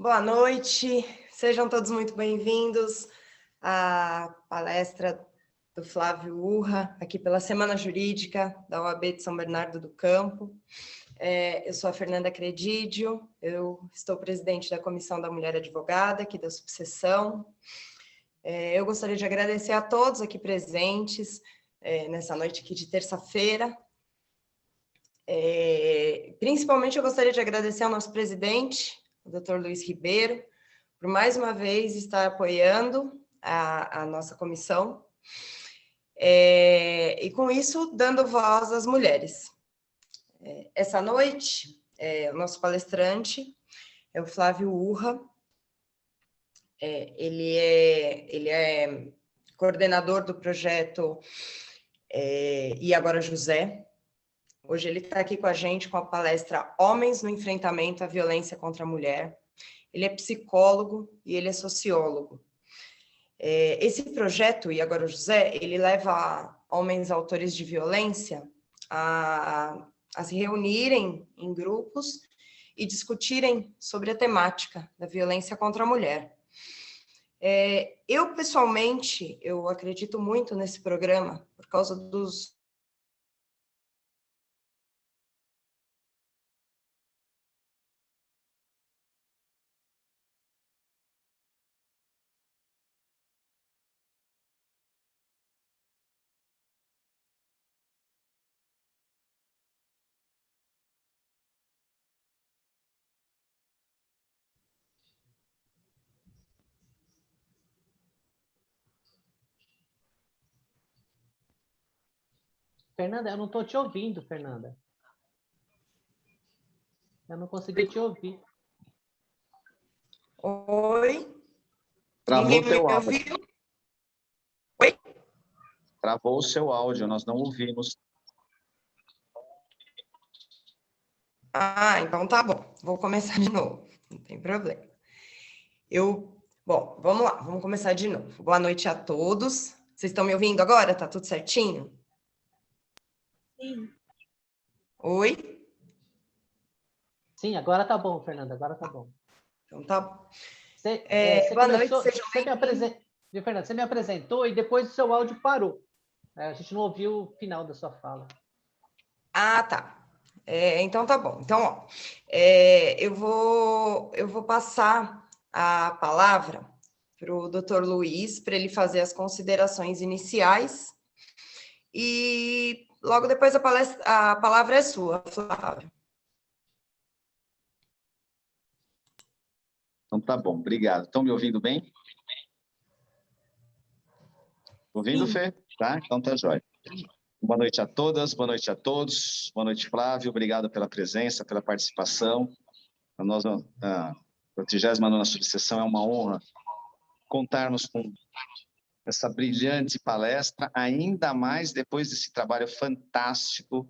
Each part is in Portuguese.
Boa noite, sejam todos muito bem-vindos à palestra do Flávio Urra, aqui pela Semana Jurídica da OAB de São Bernardo do Campo. Eu sou a Fernanda Credidio, eu estou presidente da Comissão da Mulher Advogada, aqui da subseção. Eu gostaria de agradecer a todos aqui presentes nessa noite aqui de terça-feira. Principalmente eu gostaria de agradecer ao nosso presidente, o Dr. Luiz Ribeiro, por mais uma vez estar apoiando a nossa comissão, e com isso dando voz às mulheres. Essa noite, o nosso palestrante é o Flávio Urra. Ele é coordenador do projeto E Agora José. Hoje ele está aqui com a gente com a palestra Homens no Enfrentamento à Violência contra a Mulher. Ele é psicólogo e ele é sociólogo. Esse projeto, E Agora José, ele leva homens autores de violência a se reunirem em grupos e discutirem sobre a temática da violência contra a mulher. Eu, pessoalmente, eu acredito muito nesse programa por causa dos Fernanda, eu não estou te ouvindo, Fernanda. Eu não consegui te ouvir. Oi? Travou Ninguém o teu me áudio. ouviu? Oi? Travou o seu áudio, nós não ouvimos. Então tá bom. Vou começar de novo. Não tem problema. Bom, vamos lá. Vamos começar de novo. Boa noite a todos. Vocês estão me ouvindo agora? Tá tudo certinho? Sim. Oi? Sim, agora tá bom, Fernanda. Agora tá bom. Então tá bom. Boa noite, Fernanda, você me apresentou e depois o seu áudio parou. A gente não ouviu o final da sua fala. Tá. Então tá bom. Então, ó, eu vou passar a palavra para o Dr. Luiz, para ele fazer as considerações iniciais. E logo depois a palavra é sua, Flávio. Então tá bom, obrigado. Estão me ouvindo bem? Ouvindo, Sim. Fê? Tá? Então tá jóia. Boa noite a todas, boa noite a todos. Boa noite, Flávio. Obrigado pela presença, pela participação. A nossa 39ª subseção é uma honra contarmos com essa brilhante palestra, ainda mais depois desse trabalho fantástico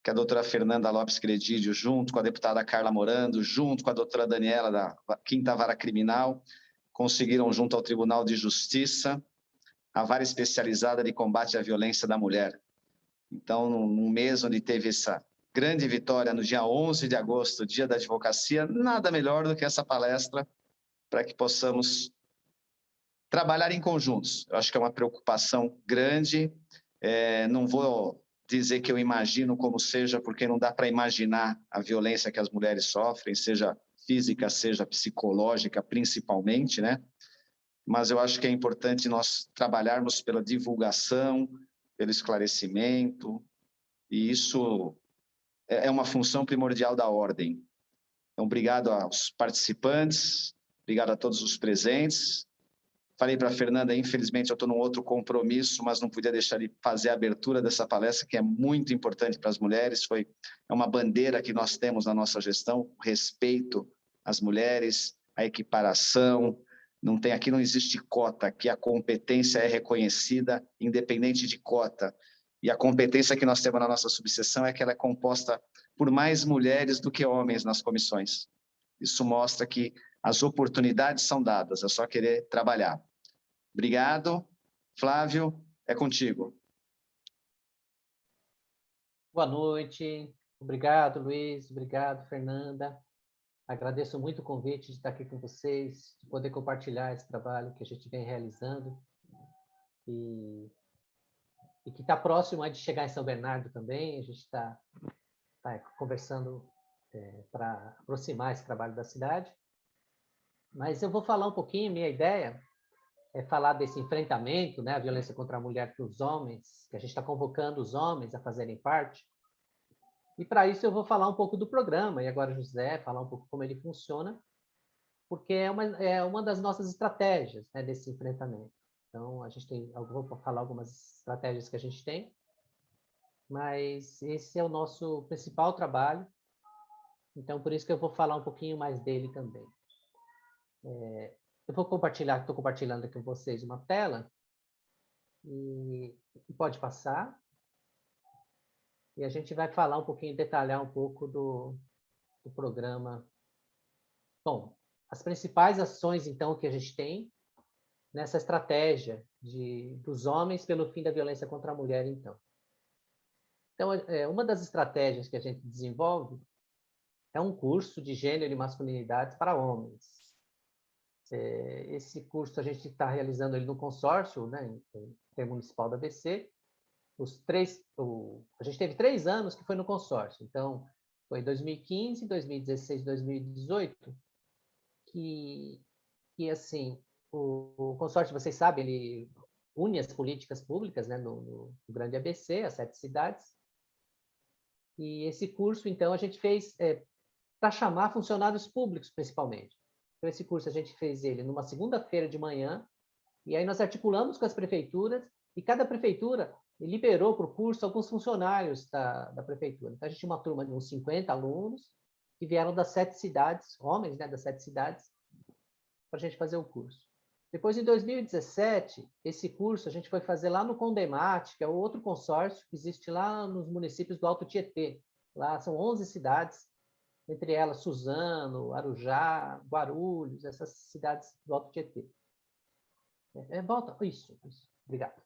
que a doutora Fernanda Lopes Credidio, junto com a deputada Carla Morando, junto com a doutora Daniela, da 5ª Vara Criminal, conseguiram, junto ao Tribunal de Justiça, a Vara Especializada de Combate à Violência da Mulher. Então, num mês onde teve essa grande vitória, no dia 11 de agosto, Dia da Advocacia, nada melhor do que essa palestra para que possamos trabalhar em conjuntos. Eu acho que é uma preocupação grande. Não vou dizer que eu imagino como seja, porque não dá para imaginar a violência que as mulheres sofrem, seja física, seja psicológica, principalmente, né? Mas eu acho que é importante nós trabalharmos pela divulgação, pelo esclarecimento, e isso é uma função primordial da ordem. Então, obrigado aos participantes, obrigado a todos os presentes. Falei para a Fernanda, infelizmente eu estou num outro compromisso, mas não podia deixar de fazer a abertura dessa palestra, que é muito importante para as mulheres. É uma bandeira que nós temos na nossa gestão, o respeito às mulheres, a equiparação. Aqui não existe cota, aqui a competência é reconhecida, independente de cota. E a competência que nós temos na nossa subseção é que ela é composta por mais mulheres do que homens nas comissões. Isso mostra que as oportunidades são dadas, é só querer trabalhar. Obrigado. Flávio, é contigo. Boa noite. Obrigado, Luiz. Obrigado, Fernanda. Agradeço muito o convite de estar aqui com vocês, de poder compartilhar esse trabalho que a gente vem realizando e que está próximo de chegar em São Bernardo também. A gente está conversando para aproximar esse trabalho da cidade. Mas eu vou falar um pouquinho, minha ideia é falar desse enfrentamento, né, a violência contra a mulher para os homens, que a gente está convocando os homens a fazerem parte. E para isso eu vou falar um pouco do programa, e agora José, falar um pouco como ele funciona, porque é uma das nossas estratégias, né, desse enfrentamento. Então, eu vou falar algumas estratégias que a gente tem, mas esse é o nosso principal trabalho, então por isso que eu vou falar um pouquinho mais dele também. Eu vou compartilhar, estou compartilhando aqui com vocês uma tela, e pode passar, e a gente vai falar um pouquinho, detalhar um pouco do programa. Bom, as principais ações, então, que a gente tem nessa estratégia dos homens pelo fim da violência contra a mulher, então. Então, uma das estratégias que a gente desenvolve é um curso de gênero e masculinidade para homens. Esse curso a gente está realizando ele no consórcio, né, intermunicipal da ABC. A gente teve 3 anos que foi no consórcio. Então, foi 2015, 2016, 2018, que assim, o consórcio, vocês sabem, ele une as políticas públicas, né, no grande ABC, as 7 cidades. E esse curso, então, a gente fez para chamar funcionários públicos, principalmente. Então, esse curso a gente fez ele numa segunda-feira de manhã, e aí nós articulamos com as prefeituras, e cada prefeitura liberou para o curso alguns funcionários da prefeitura. Então, a gente tinha uma turma de uns 50 alunos, que vieram das 7 cidades, homens, né, das 7 cidades, para a gente fazer o curso. Depois, em 2017, esse curso a gente foi fazer lá no Condemate, que é o outro consórcio que existe lá nos municípios do Alto Tietê. Lá são 11 cidades, entre elas Suzano, Arujá, Guarulhos, essas cidades do Alto Tietê. Volta. Isso. Obrigado.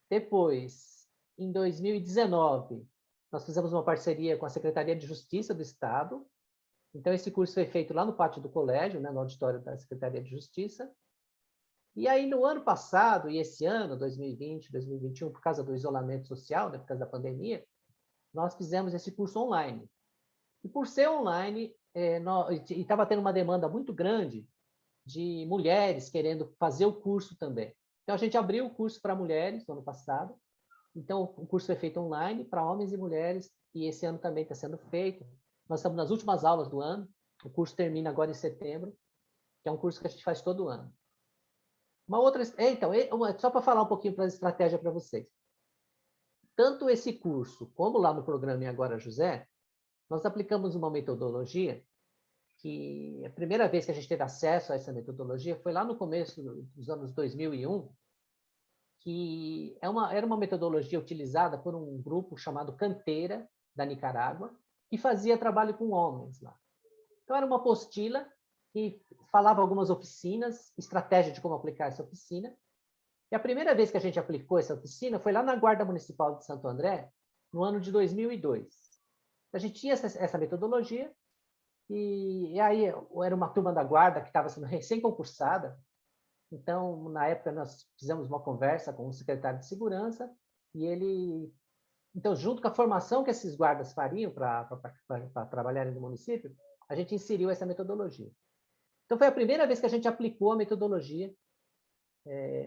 Depois, em 2019, nós fizemos uma parceria com a Secretaria de Justiça do Estado. Então, esse curso foi feito lá no pátio do colégio, né, no auditório da Secretaria de Justiça. E aí, no ano passado, e esse ano, 2020, 2021, por causa do isolamento social, né, por causa da pandemia, nós fizemos esse curso online. E por ser online, e estava tendo uma demanda muito grande de mulheres querendo fazer o curso também. Então, a gente abriu o curso para mulheres no ano passado. Então, o curso foi feito online para homens e mulheres, e esse ano também está sendo feito. Nós estamos nas últimas aulas do ano. O curso termina agora em setembro, que é um curso que a gente faz todo ano. Uma outra... Então, só para falar um pouquinho para a estratégia para vocês. Tanto esse curso, como lá no programa E Agora José, nós aplicamos uma metodologia que a primeira vez que a gente teve acesso a essa metodologia foi lá no começo dos anos 2001, que era uma metodologia utilizada por um grupo chamado Canteira, da Nicarágua, que fazia trabalho com homens lá. Então, era uma apostila que falava algumas oficinas, estratégia de como aplicar essa oficina. E a primeira vez que a gente aplicou essa oficina foi lá na Guarda Municipal de Santo André, no ano de 2002. A gente tinha essa metodologia, e aí era uma turma da Guarda que estava sendo recém-concursada. Então, na época, nós fizemos uma conversa com o secretário de Segurança, e ele... Então, junto com a formação que esses guardas fariam para trabalharem no município, a gente inseriu essa metodologia. Então, foi a primeira vez que a gente aplicou a metodologia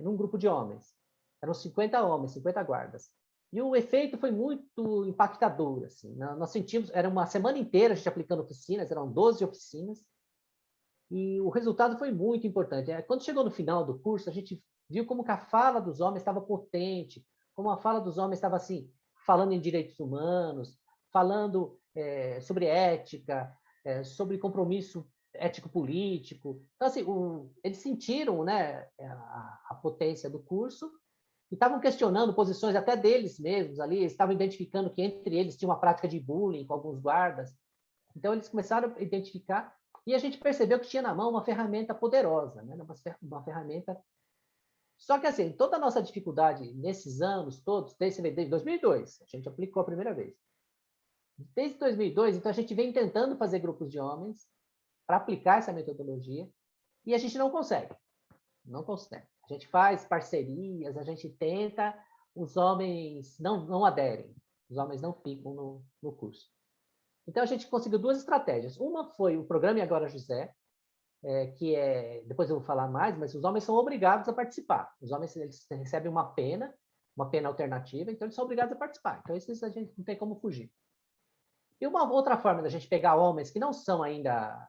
num grupo de homens. Eram 50 homens, 50 guardas. E o efeito foi muito impactador. Assim. Nós sentimos, era uma semana inteira a gente aplicando oficinas, eram 12 oficinas, e o resultado foi muito importante. Quando chegou no final do curso, a gente viu como que a fala dos homens estava potente, como a fala dos homens estava assim, falando em direitos humanos, falando sobre ética, sobre compromisso ético-político. Então, assim, eles sentiram, né, a potência do curso e estavam questionando posições até deles mesmos ali, estavam identificando que entre eles tinha uma prática de bullying com alguns guardas. Então, eles começaram a identificar e a gente percebeu que tinha na mão uma ferramenta poderosa, né, uma ferramenta... Só que, assim, toda a nossa dificuldade nesses anos todos, desde 2002, a gente aplicou a primeira vez. Desde 2002, então, a gente vem tentando fazer grupos de homens para aplicar essa metodologia e a gente não consegue. Não consegue. A gente faz parcerias, a gente tenta, os homens não aderem, os homens não ficam no curso. Então, a gente conseguiu duas estratégias. Uma foi o programa E Agora José, que depois eu vou falar mais, mas os homens são obrigados a participar. Os homens eles recebem uma pena alternativa, então eles são obrigados a participar. Então, esses a gente não tem como fugir. E uma outra forma da gente pegar homens que não são ainda,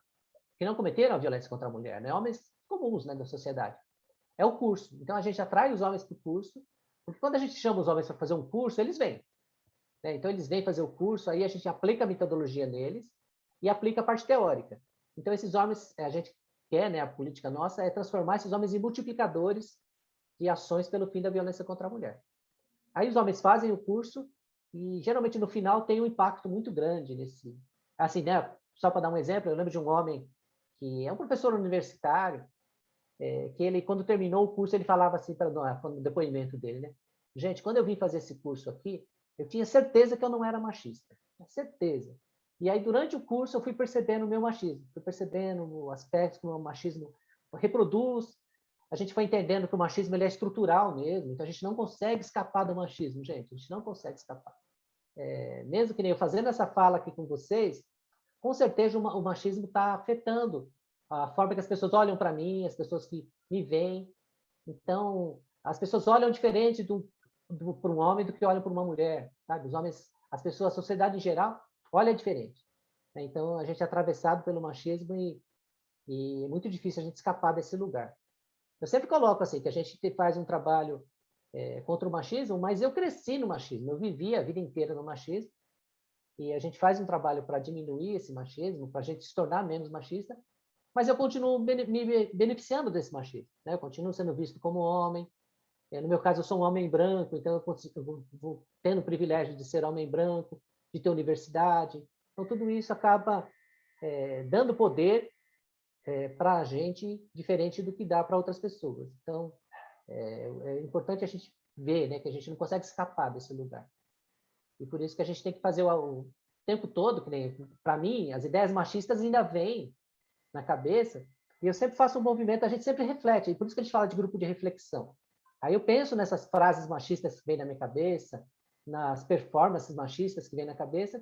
que não cometeram a violência contra a mulher, né? Homens comuns, né, da sociedade, é o curso. Então, a gente atrai os homens para o curso, porque quando a gente chama os homens para fazer um curso, eles vêm. Né? Então, eles vêm fazer o curso, aí a gente aplica a metodologia neles e aplica a parte teórica. Então, esses homens, a gente quer, né, a política nossa é transformar esses homens em multiplicadores de ações pelo fim da violência contra a mulher. Aí os homens fazem o curso e, geralmente, no final, tem um impacto muito grande nesse... Assim, né, só para dar um exemplo, eu lembro de um homem que é um professor universitário, que ele, quando terminou o curso, ele falava assim, no depoimento dele, né? Gente, quando eu vim fazer esse curso aqui, eu tinha certeza que eu não era machista. Certeza. E aí, durante o curso, eu fui percebendo o meu machismo. Fui percebendo o aspecto que o machismo reproduz. A gente foi entendendo que o machismo ele é estrutural mesmo. Então, a gente não consegue escapar do machismo, gente. A gente não consegue escapar. Mesmo que nem eu fazendo essa fala aqui com vocês, com certeza o machismo está afetando a forma que as pessoas olham para mim, as pessoas que me veem. Então, as pessoas olham diferente para um homem do que olham para uma mulher, sabe? Os homens, as pessoas, a sociedade em geral, olha diferente. Então, a gente é atravessado pelo machismo e é muito difícil a gente escapar desse lugar. Eu sempre coloco assim, que a gente faz um trabalho contra o machismo, mas eu cresci no machismo, eu vivi a vida inteira no machismo, e a gente faz um trabalho para diminuir esse machismo, para a gente se tornar menos machista, mas eu continuo me beneficiando desse machismo, né? Eu continuo sendo visto como homem. No meu caso, eu sou um homem branco, então eu vou tendo o privilégio de ser homem branco, de ter universidade. Então, tudo isso acaba dando poder para a gente, diferente do que dá para outras pessoas. Então, é importante a gente ver, né, que a gente não consegue escapar desse lugar. E por isso que a gente tem que fazer o tempo todo, que nem, para mim, as ideias machistas ainda vêm na cabeça, e eu sempre faço um movimento, a gente sempre reflete, e por isso que a gente fala de grupo de reflexão. Aí eu penso nessas frases machistas que vêm na minha cabeça, nas performances machistas que vêm na cabeça,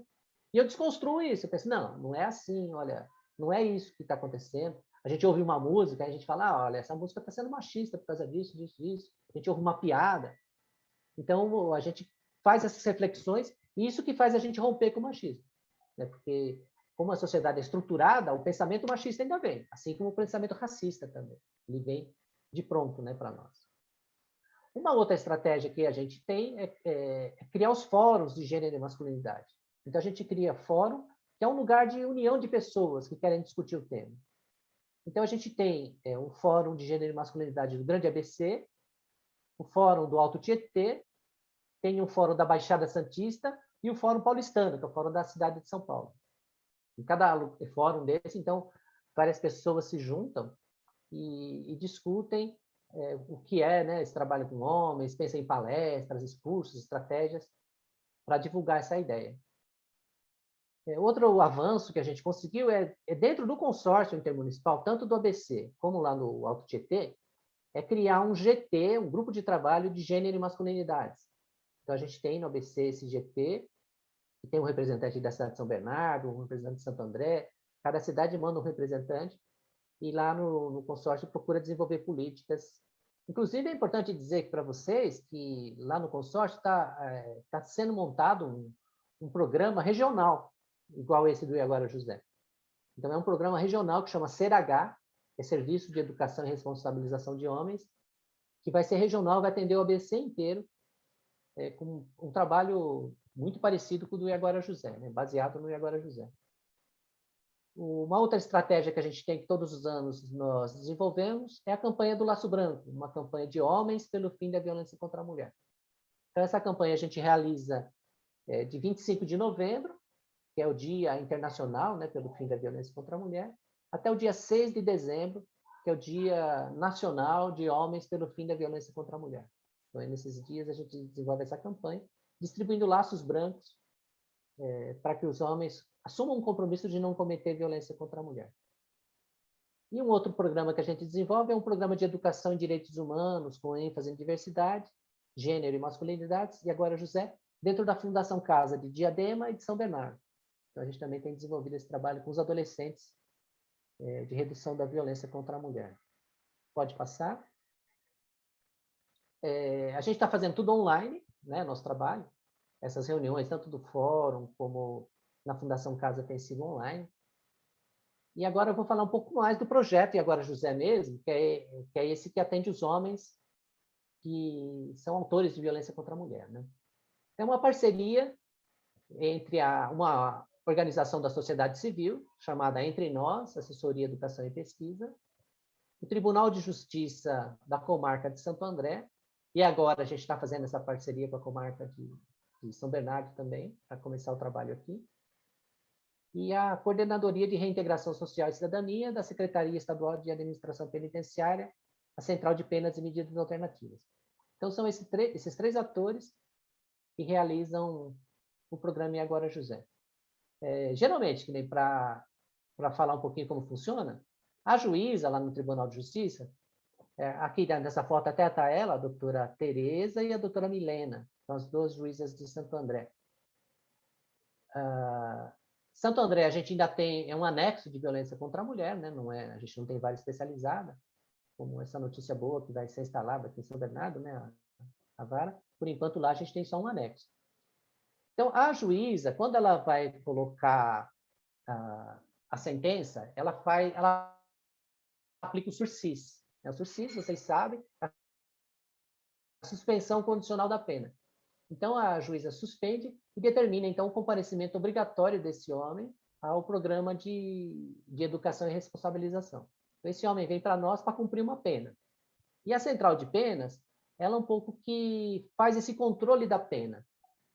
e eu desconstruo isso. Eu penso, não é assim, olha, não é isso que está acontecendo. A gente ouve uma música, a gente fala, olha, essa música está sendo machista por causa disso, disso, disso. A gente ouve uma piada. Então, a gente faz essas reflexões, e isso que faz a gente romper com o machismo. Né? Porque, como a sociedade é estruturada, o pensamento machista ainda vem, assim como o pensamento racista também. Ele vem de pronto, né, para nós. Uma outra estratégia que a gente tem é criar os fóruns de gênero e masculinidade. Então, a gente cria fórum, que é um lugar de união de pessoas que querem discutir o tema. Então, a gente tem um fórum de gênero e masculinidade do Grande ABC, o fórum do Alto Tietê, tem um fórum da Baixada Santista e o fórum paulistano, que é o fórum da cidade de São Paulo. Em cada fórum desse, então, várias pessoas se juntam e discutem o que é, né, esse trabalho com homens, pensam em palestras, cursos, estratégias para divulgar essa ideia. Outro avanço que a gente conseguiu é dentro do consórcio intermunicipal, tanto do ABC como lá no Alto Tietê, é criar um GT, um grupo de trabalho de gênero e masculinidades. Então, a gente tem no ABC esse GT, que tem um representante da cidade de São Bernardo, um representante de Santo André, cada cidade manda um representante, e lá no consórcio procura desenvolver políticas. Inclusive, é importante dizer para vocês que lá no consórcio tá sendo montado um programa regional, igual esse do Iaguara José. Então, é um programa regional que chama SERH, que é Serviço de Educação e Responsabilização de Homens, que vai ser regional, vai atender o ABC inteiro, com um trabalho muito parecido com o do Iaguara José, né? Baseado no Iaguara José. Uma outra estratégia que a gente tem, que todos os anos nós desenvolvemos, é a campanha do Laço Branco, uma campanha de homens pelo fim da violência contra a mulher. Então, essa campanha a gente realiza de 25 de novembro, que é o Dia Internacional, né, pelo fim da violência contra a mulher, até o dia 6 de dezembro, que é o Dia Nacional de Homens pelo fim da violência contra a mulher. Então, nesses dias, a gente desenvolve essa campanha, distribuindo laços brancos para que os homens assumam um compromisso de não cometer violência contra a mulher. E um outro programa que a gente desenvolve é um programa de educação em direitos humanos, com ênfase em diversidade, gênero e masculinidades, e agora José, dentro da Fundação Casa de Diadema e de São Bernardo. Então, a gente também tem desenvolvido esse trabalho com os adolescentes de redução da violência contra a mulher. Pode passar. A gente está fazendo tudo online, né, nosso trabalho. Essas reuniões, tanto do fórum como na Fundação Casa, tem sido online. E agora eu vou falar um pouco mais do projeto, e agora José mesmo, que é esse que atende os homens que são autores de violência contra a mulher, né? É uma parceria entre uma organização da sociedade civil, chamada Entre Nós, Assessoria, Educação e Pesquisa, o Tribunal de Justiça da Comarca de Santo André, e agora a gente está fazendo essa parceria com a Comarca de São Bernardo também, para começar o trabalho aqui, e a Coordenadoria de Reintegração Social e Cidadania da Secretaria Estadual de Administração Penitenciária, a Central de Penas e Medidas Alternativas. Então, são esses três atores que realizam o programa E Agora José. Geralmente, que nem para falar um pouquinho como funciona, a juíza lá no Tribunal de Justiça, aqui nessa foto até está ela, a doutora Tereza e a doutora Milena, são as duas juízas de Santo André. Santo André, a gente ainda tem um anexo de violência contra a mulher, né? A gente não tem vara especializada, como essa notícia boa que vai ser instalada aqui em São Bernardo, né? A vara. Por enquanto, lá a gente tem só um anexo. Então, a juíza, quando ela vai colocar a sentença, ela aplica o sursis. O sursis, vocês sabem, a suspensão condicional da pena. Então, a juíza suspende e determina, então, o comparecimento obrigatório desse homem ao programa de educação e responsabilização. Então, esse homem vem para nós para cumprir uma pena. E a central de penas, ela é um pouco que faz esse controle da pena.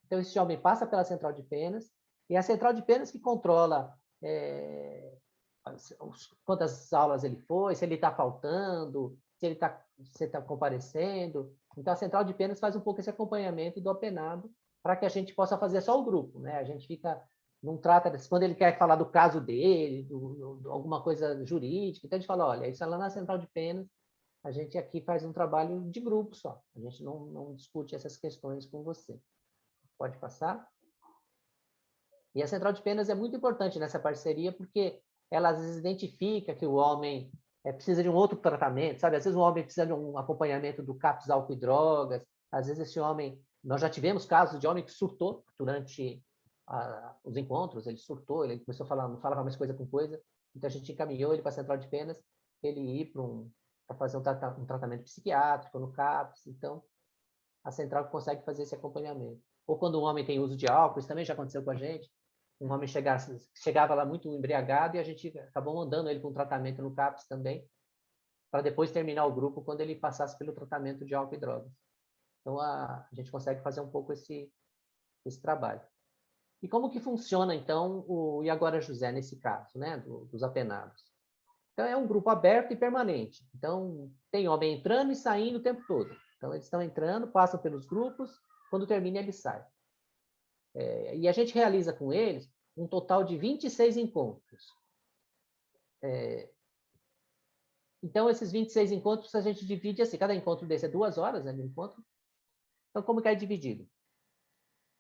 Então, esse homem passa pela central de penas, e a central de penas que controla quantas aulas ele foi, se ele está faltando, se ele está comparecendo. Então, a central de penas faz um pouco esse acompanhamento do apenado para que a gente possa fazer só o grupo, né? A gente não trata, quando ele quer falar do caso dele, alguma coisa jurídica, então a gente fala, olha, isso é lá na central de penas, a gente aqui faz um trabalho de grupo só, a gente não discute essas questões com você. Pode passar. E a central de penas é muito importante nessa parceria, porque ela às vezes identifica que o homem precisa de um outro tratamento, sabe? Às vezes o homem precisa de um acompanhamento do CAPS álcool e drogas, às vezes esse homem... Nós já tivemos casos de homem que surtou durante os encontros, ele surtou, ele começou a falar, não falava mais coisa com coisa, então a gente encaminhou ele para a central de penas, ele ir para fazer um tratamento psiquiátrico no CAPS, então a central consegue fazer esse acompanhamento. Ou quando um homem tem uso de álcool, isso também já aconteceu com a gente, um homem chegava lá muito embriagado e a gente acabou mandando ele para um tratamento no CAPS também, para depois terminar o grupo quando ele passasse pelo tratamento de álcool e drogas. Então, a gente consegue fazer um pouco esse trabalho. E como que funciona, então, o E Agora José, nesse caso, né, dos apenados? Então, é um grupo aberto e permanente. Então, tem homem entrando e saindo o tempo todo. Então, eles estão entrando, passam pelos grupos, quando termina, eles saem. E a gente realiza com eles um total de 26 encontros. Então, esses 26 encontros a gente divide assim, cada encontro desse é 2 horas, né, de encontro. Então, como que é dividido?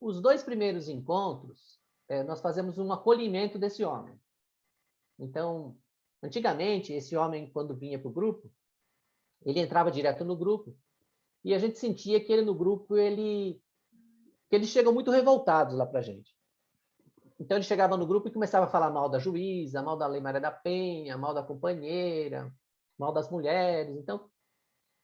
Os 2 primeiros encontros, nós fazemos um acolhimento desse homem. Então, antigamente, esse homem, quando vinha para o grupo, ele entrava direto no grupo, e a gente sentia que ele no grupo, que eles chegam muito revoltados lá para a gente. Então, ele chegava no grupo e começava a falar mal da juíza, mal da Lei Maria da Penha, mal da companheira, mal das mulheres. Então,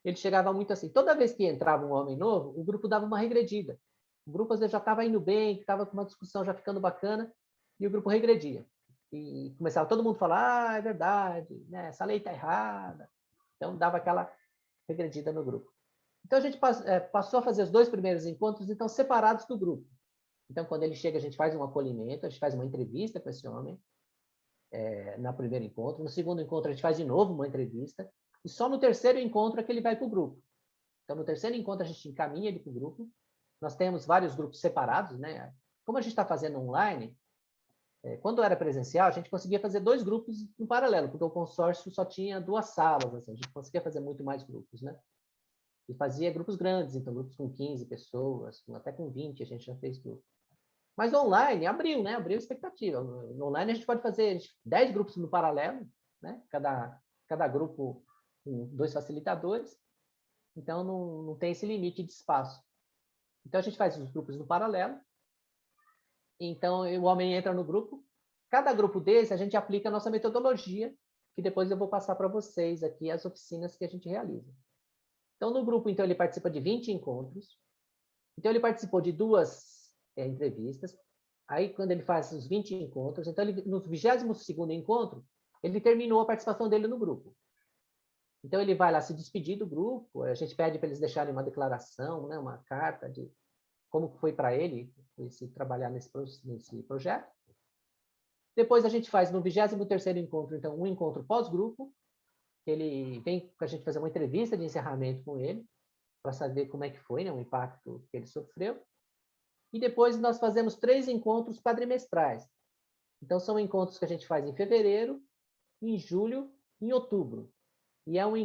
ele chegava muito assim. Toda vez que entrava um homem novo, o grupo dava uma regredida. O grupo, às vezes, já estava indo bem, estava com uma discussão já ficando bacana, e o grupo regredia. E começava todo mundo a falar, é verdade, né? Essa lei está errada. Então, dava aquela regredida no grupo. Então, a gente passou a fazer os 2 primeiros encontros, então, separados do grupo. Então, quando ele chega, a gente faz um acolhimento, a gente faz uma entrevista com esse homem, no primeiro encontro. No segundo encontro, a gente faz de novo uma entrevista. E só no terceiro encontro é que ele vai para o grupo. Então, no terceiro encontro, a gente encaminha ele para o grupo. Nós temos vários grupos separados, né? como a gente está fazendo online, quando era presencial, a gente conseguia fazer 2 grupos em paralelo, porque o consórcio só tinha 2 salas, assim, a gente conseguia fazer muito mais grupos, né? E fazia grupos grandes, então grupos com 15 pessoas, até com 20 a gente já fez grupo. Mas online abriu, né? Abriu a expectativa. No online a gente pode fazer 10 grupos no paralelo, né? Cada grupo com 2 facilitadores. Então não tem esse limite de espaço. Então a gente faz os grupos no paralelo. Então o homem entra no grupo. Cada grupo desse a gente aplica a nossa metodologia, que depois eu vou passar para vocês aqui as oficinas que a gente realiza. Então no grupo então ele participa de 20 encontros. Então ele participou de 2 entrevistas. Aí, quando ele faz os 20 encontros, então, no 22º encontro, ele terminou a participação dele no grupo. Então, ele vai lá se despedir do grupo, a gente pede para eles deixarem uma declaração, né, uma carta de como foi para ele trabalhar nesse projeto. Depois, a gente faz no 23º encontro, então, um encontro pós-grupo, ele vem para a gente fazer uma entrevista de encerramento com ele, para saber como é que foi, né, o impacto que ele sofreu. E depois nós fazemos 3 encontros quadrimestrais. Então, são encontros que a gente faz em fevereiro, em julho e em outubro. E é um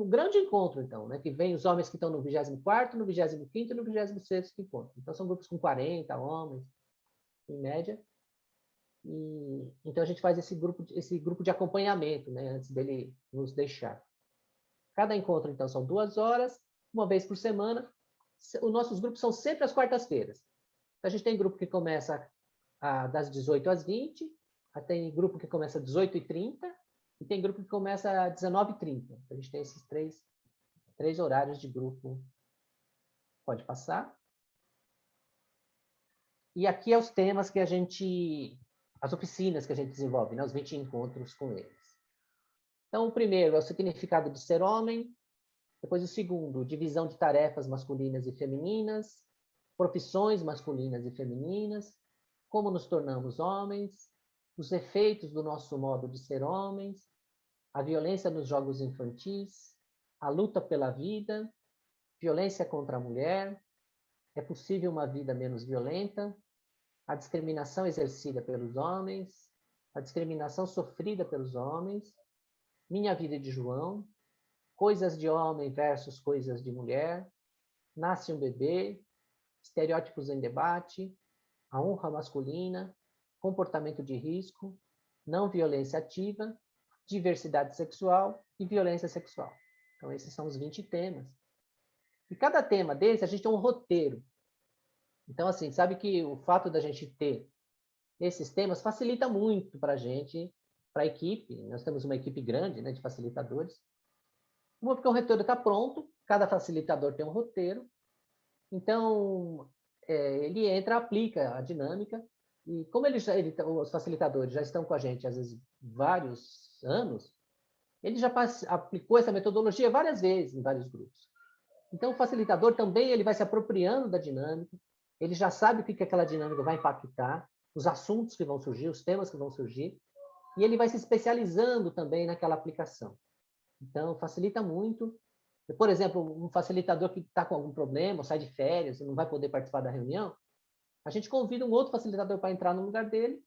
grande encontro, então, né? Que vem os homens que estão no 24º, no 25º e no 26º encontro. Então, são grupos com 40 homens, em média. E, então, a gente faz esse grupo de acompanhamento, né? Antes dele nos deixar. Cada encontro, então, são 2 horas, uma vez por semana. Os nossos grupos são sempre às quartas-feiras. A gente tem grupo que começa das 18 às 20, tem grupo que começa às 18h30 e tem grupo que começa às 19h30. A gente tem esses três horários de grupo. Pode passar. E aqui é os temas que as oficinas que a gente desenvolve, né? Os 20 encontros com eles. Então, o primeiro é o significado de ser homem. Depois, o segundo, divisão de tarefas masculinas e femininas, profissões masculinas e femininas, como nos tornamos homens, os efeitos do nosso modo de ser homens, a violência nos jogos infantis, a luta pela vida, violência contra a mulher, é possível uma vida menos violenta, a discriminação exercida pelos homens, a discriminação sofrida pelos homens, minha vida de João, coisas de homem versus coisas de mulher, nasce um bebê, estereótipos em debate, a honra masculina, comportamento de risco, não violência ativa, diversidade sexual e violência sexual. Então, esses são os 20 temas. E cada tema desse, a gente tem um roteiro. Então, assim, sabe que o fato da gente ter esses temas facilita muito para a gente, para a equipe. Nós temos uma equipe grande, né, de facilitadores. Uma, porque o roteiro está pronto, cada facilitador tem um roteiro. Então, ele entra, aplica a dinâmica, e como os facilitadores já estão com a gente, às vezes, vários anos, ele já aplicou essa metodologia várias vezes em vários grupos. Então, o facilitador também ele vai se apropriando da dinâmica, ele já sabe o que aquela dinâmica vai impactar, os assuntos que vão surgir, os temas que vão surgir, e ele vai se especializando também naquela aplicação. Então, facilita muito. Por exemplo, um facilitador que está com algum problema, sai de férias e não vai poder participar da reunião, a gente convida um outro facilitador para entrar no lugar dele,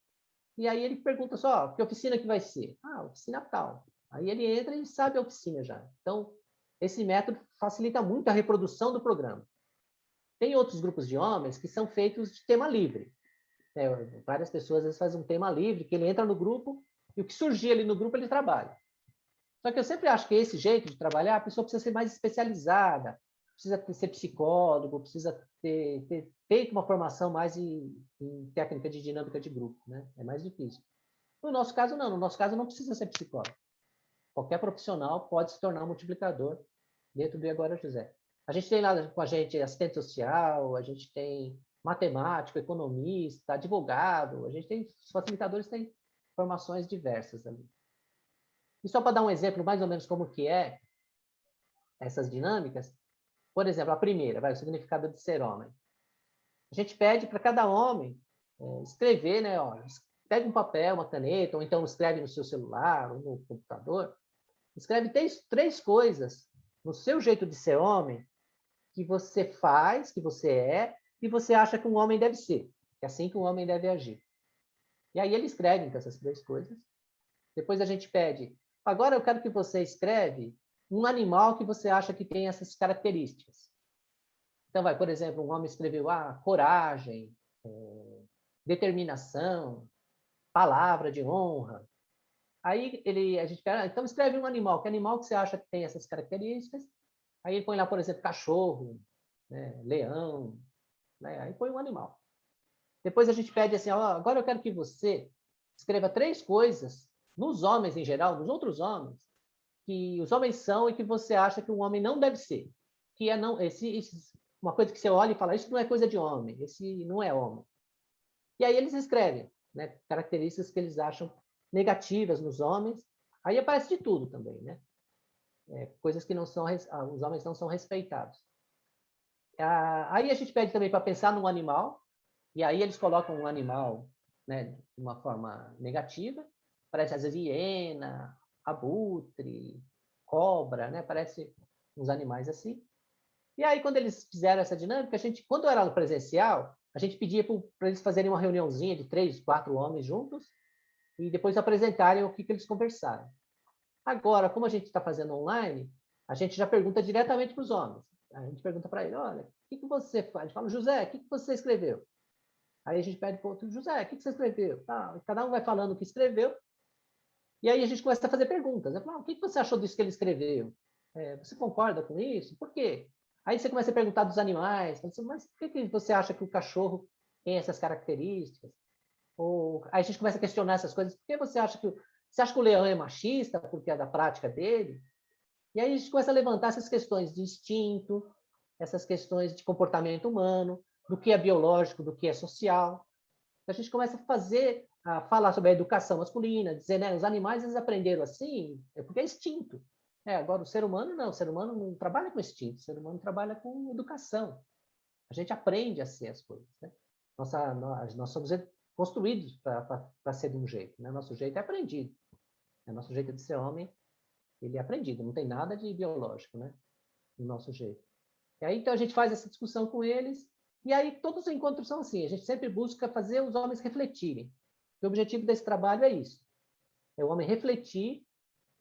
e aí ele pergunta só, que oficina que vai ser? Ah, oficina tal. Aí ele entra e sabe a oficina já. Então, esse método facilita muito a reprodução do programa. Tem outros grupos de homens que são feitos de tema livre. Várias pessoas às vezes fazem um tema livre, que ele entra no grupo, e o que surgir ali no grupo ele trabalha. Só que eu sempre acho que esse jeito de trabalhar, a pessoa precisa ser mais especializada, precisa ser psicólogo, precisa ter feito uma formação mais em técnica de dinâmica de grupo, né? É mais difícil. No nosso caso, não. No nosso caso, não precisa ser psicólogo. Qualquer profissional pode se tornar um multiplicador dentro do Agora José. A gente tem lá com a gente assistente social, a gente tem matemático, economista, advogado, a gente tem, os facilitadores têm formações diversas ali. E só para dar um exemplo mais ou menos como que é essas dinâmicas, por exemplo, a primeira, o significado de ser homem. A gente pede para cada homem escrever, né? Ó, pega um papel, uma caneta, ou então escreve no seu celular, ou no computador, escreve três coisas no seu jeito de ser homem que você faz, que você é, e você acha que um homem deve ser. É assim que o homem deve agir. E aí ele escreve então, essas 3 coisas. Depois a gente pede, agora eu quero que você escreve um animal que você acha que tem essas características. Então, por exemplo, um homem escreveu coragem, determinação, palavra de honra. Aí a gente pega, então escreve um animal. Que animal que você acha que tem essas características? Aí ele põe lá, por exemplo, cachorro, né, leão, né? Aí põe um animal. Depois a gente pede assim, agora eu quero que você escreva 3 coisas nos homens em geral, nos outros homens, que os homens são e que você acha que um homem não deve ser. Que é não, uma coisa que você olha e fala, isso não é coisa de homem, esse não é homem. E aí eles escrevem, né, características que eles acham negativas nos homens. Aí aparece de tudo também, né? Coisas que não são, os homens não são respeitados. Aí a gente pede também para pensar num animal, e aí eles colocam um animal, né, de uma forma negativa, parece às vezes hiena, abutre, cobra, né? Parece uns animais assim. E aí quando eles fizeram essa dinâmica, a gente, quando era no presencial, a gente pedia para eles fazerem uma reuniãozinha de 3, 4 homens juntos e depois apresentarem o que eles conversaram. Agora, como a gente está fazendo online, a gente já pergunta diretamente para os homens. A gente pergunta para ele, olha, o que você faz? A gente fala, José, o que você escreveu? Aí a gente pede para o outro, José, o que você escreveu? Cada um vai falando o que escreveu, e aí a gente começa a fazer perguntas. Eu falo, o que você achou disso que ele escreveu? Você concorda com isso? Por quê? Aí você começa a perguntar dos animais, mas por que você acha que o cachorro tem essas características? Aí a gente começa a questionar essas coisas. Por que você acha que o leão é machista porque é da prática dele? E aí a gente começa a levantar essas questões de instinto, essas questões de comportamento humano, do que é biológico, do que é social. A gente começa a falar sobre a educação masculina, dizer, né, os animais eles aprenderam assim, porque é instinto. Agora, o ser humano não, o ser humano não trabalha com instinto, o ser humano trabalha com educação. A gente aprende a ser as coisas. Né? Nós somos construídos para ser de um jeito. Né? Nosso jeito é aprendido. Nosso jeito de ser homem, ele é aprendido, não tem nada de biológico, né? No nosso jeito. E aí, então, a gente faz essa discussão com eles, e aí todos os encontros são assim, a gente sempre busca fazer os homens refletirem. O objetivo desse trabalho é isso, é o homem refletir,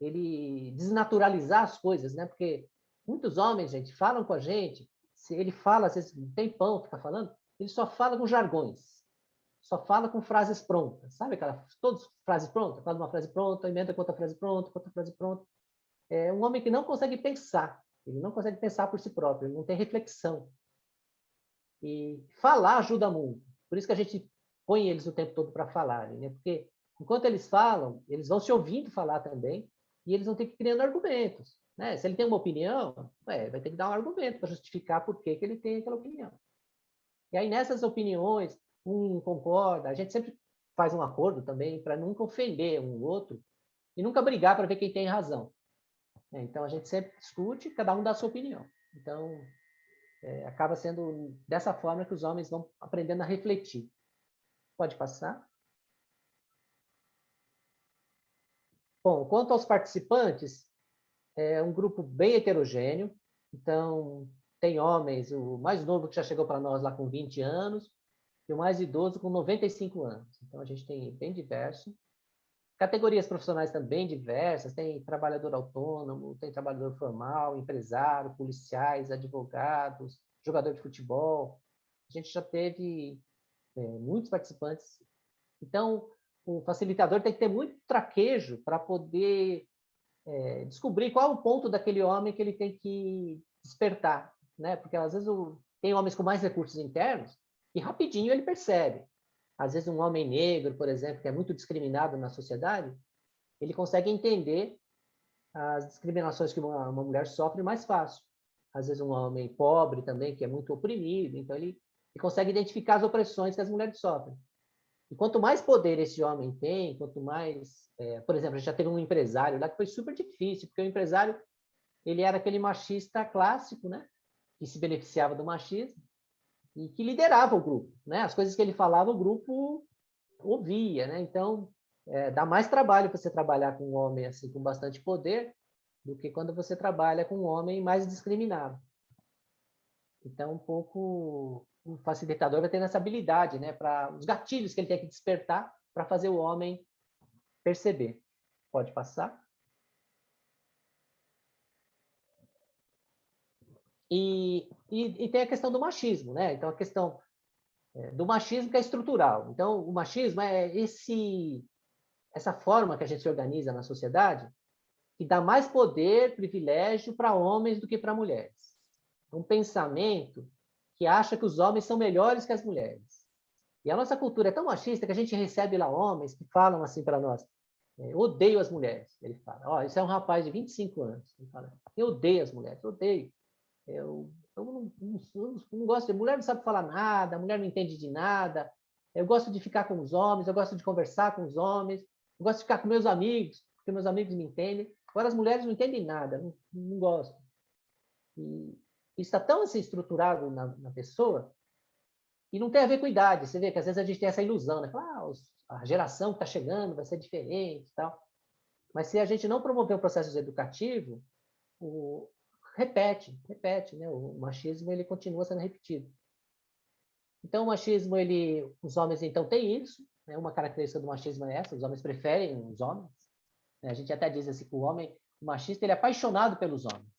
ele desnaturalizar as coisas, né? Porque muitos homens, gente, falam com a gente, se ele fala, às vezes, um tempão, fica falando, ele só fala com jargões, só fala com frases prontas, sabe todas frases prontas? Fala uma frase pronta, emenda com outra frase pronta, com outra frase pronta. É um homem que não consegue pensar, ele não consegue pensar por si próprio, ele não tem reflexão. E falar ajuda muito. Por isso que a gente põe eles o tempo todo para falarem, né? Porque enquanto eles falam, eles vão se ouvindo falar também, e eles vão ter que ir criando argumentos. Né? Se ele tem uma opinião, vai ter que dar um argumento para justificar por que ele tem aquela opinião. E aí, nessas opiniões, um concorda, a gente sempre faz um acordo também para nunca ofender um outro e nunca brigar para ver quem tem razão. Então, a gente sempre discute, cada um dá a sua opinião. Então, acaba sendo dessa forma que os homens vão aprendendo a refletir. Pode passar? Bom, quanto aos participantes, é um grupo bem heterogêneo. Então, tem homens, o mais novo que já chegou para nós lá com 20 anos, e o mais idoso com 95 anos. Então, a gente tem bem diverso. Categorias profissionais também diversas, tem trabalhador autônomo, tem trabalhador formal, empresário, policiais, advogados, jogador de futebol. A gente já teve muitos participantes. Então, o facilitador tem que ter muito traquejo para poder descobrir qual o ponto daquele homem que ele tem que despertar, né? Porque às vezes tem homens com mais recursos internos e rapidinho ele percebe. Às vezes um homem negro, por exemplo, que é muito discriminado na sociedade, ele consegue entender as discriminações que uma mulher sofre mais fácil. Às vezes um homem pobre também, que é muito oprimido, então ele consegue identificar as opressões que as mulheres sofrem. E quanto mais poder esse homem tem, quanto mais... por exemplo, a gente já teve um empresário lá que foi super difícil, porque o empresário ele era aquele machista clássico, né? Que se beneficiava do machismo e que liderava o grupo. Né? As coisas que ele falava, o grupo ouvia. Né? Então, dá mais trabalho você trabalhar com um homem assim, com bastante poder do que quando você trabalha com um homem mais discriminado. Então, um pouco o facilitador vai ter essa habilidade, né, para os gatilhos que ele tem que despertar para fazer o homem perceber. Pode passar. E tem a questão do machismo, né? Então, a questão do machismo que é estrutural. Então, o machismo é essa forma que a gente se organiza na sociedade que dá mais poder, privilégio para homens do que para mulheres. Um pensamento que acha que os homens são melhores que as mulheres. E a nossa cultura é tão machista que a gente recebe lá homens que falam assim para nós: eu odeio as mulheres. Ele fala: isso é um rapaz de 25 anos. Ele fala: eu odeio as mulheres, eu odeio. Eu não gosto de mulher, não sabe falar nada, a mulher não entende de nada. Eu gosto de ficar com os homens, eu gosto de conversar com os homens, eu gosto de ficar com meus amigos, porque meus amigos me entendem. Agora, as mulheres não entendem nada, não gostam. E isso está tão assim, estruturado na pessoa e não tem a ver com idade. Você vê que às vezes a gente tem essa ilusão, né? A geração que está chegando vai ser diferente e tal. Mas se a gente não promover um processo educativo, repete, né? O machismo ele continua sendo repetido. Então, o machismo, os homens então têm isso, né? Uma característica do machismo é essa: os homens preferem os homens. A gente até diz assim que o machista, ele é apaixonado pelos homens.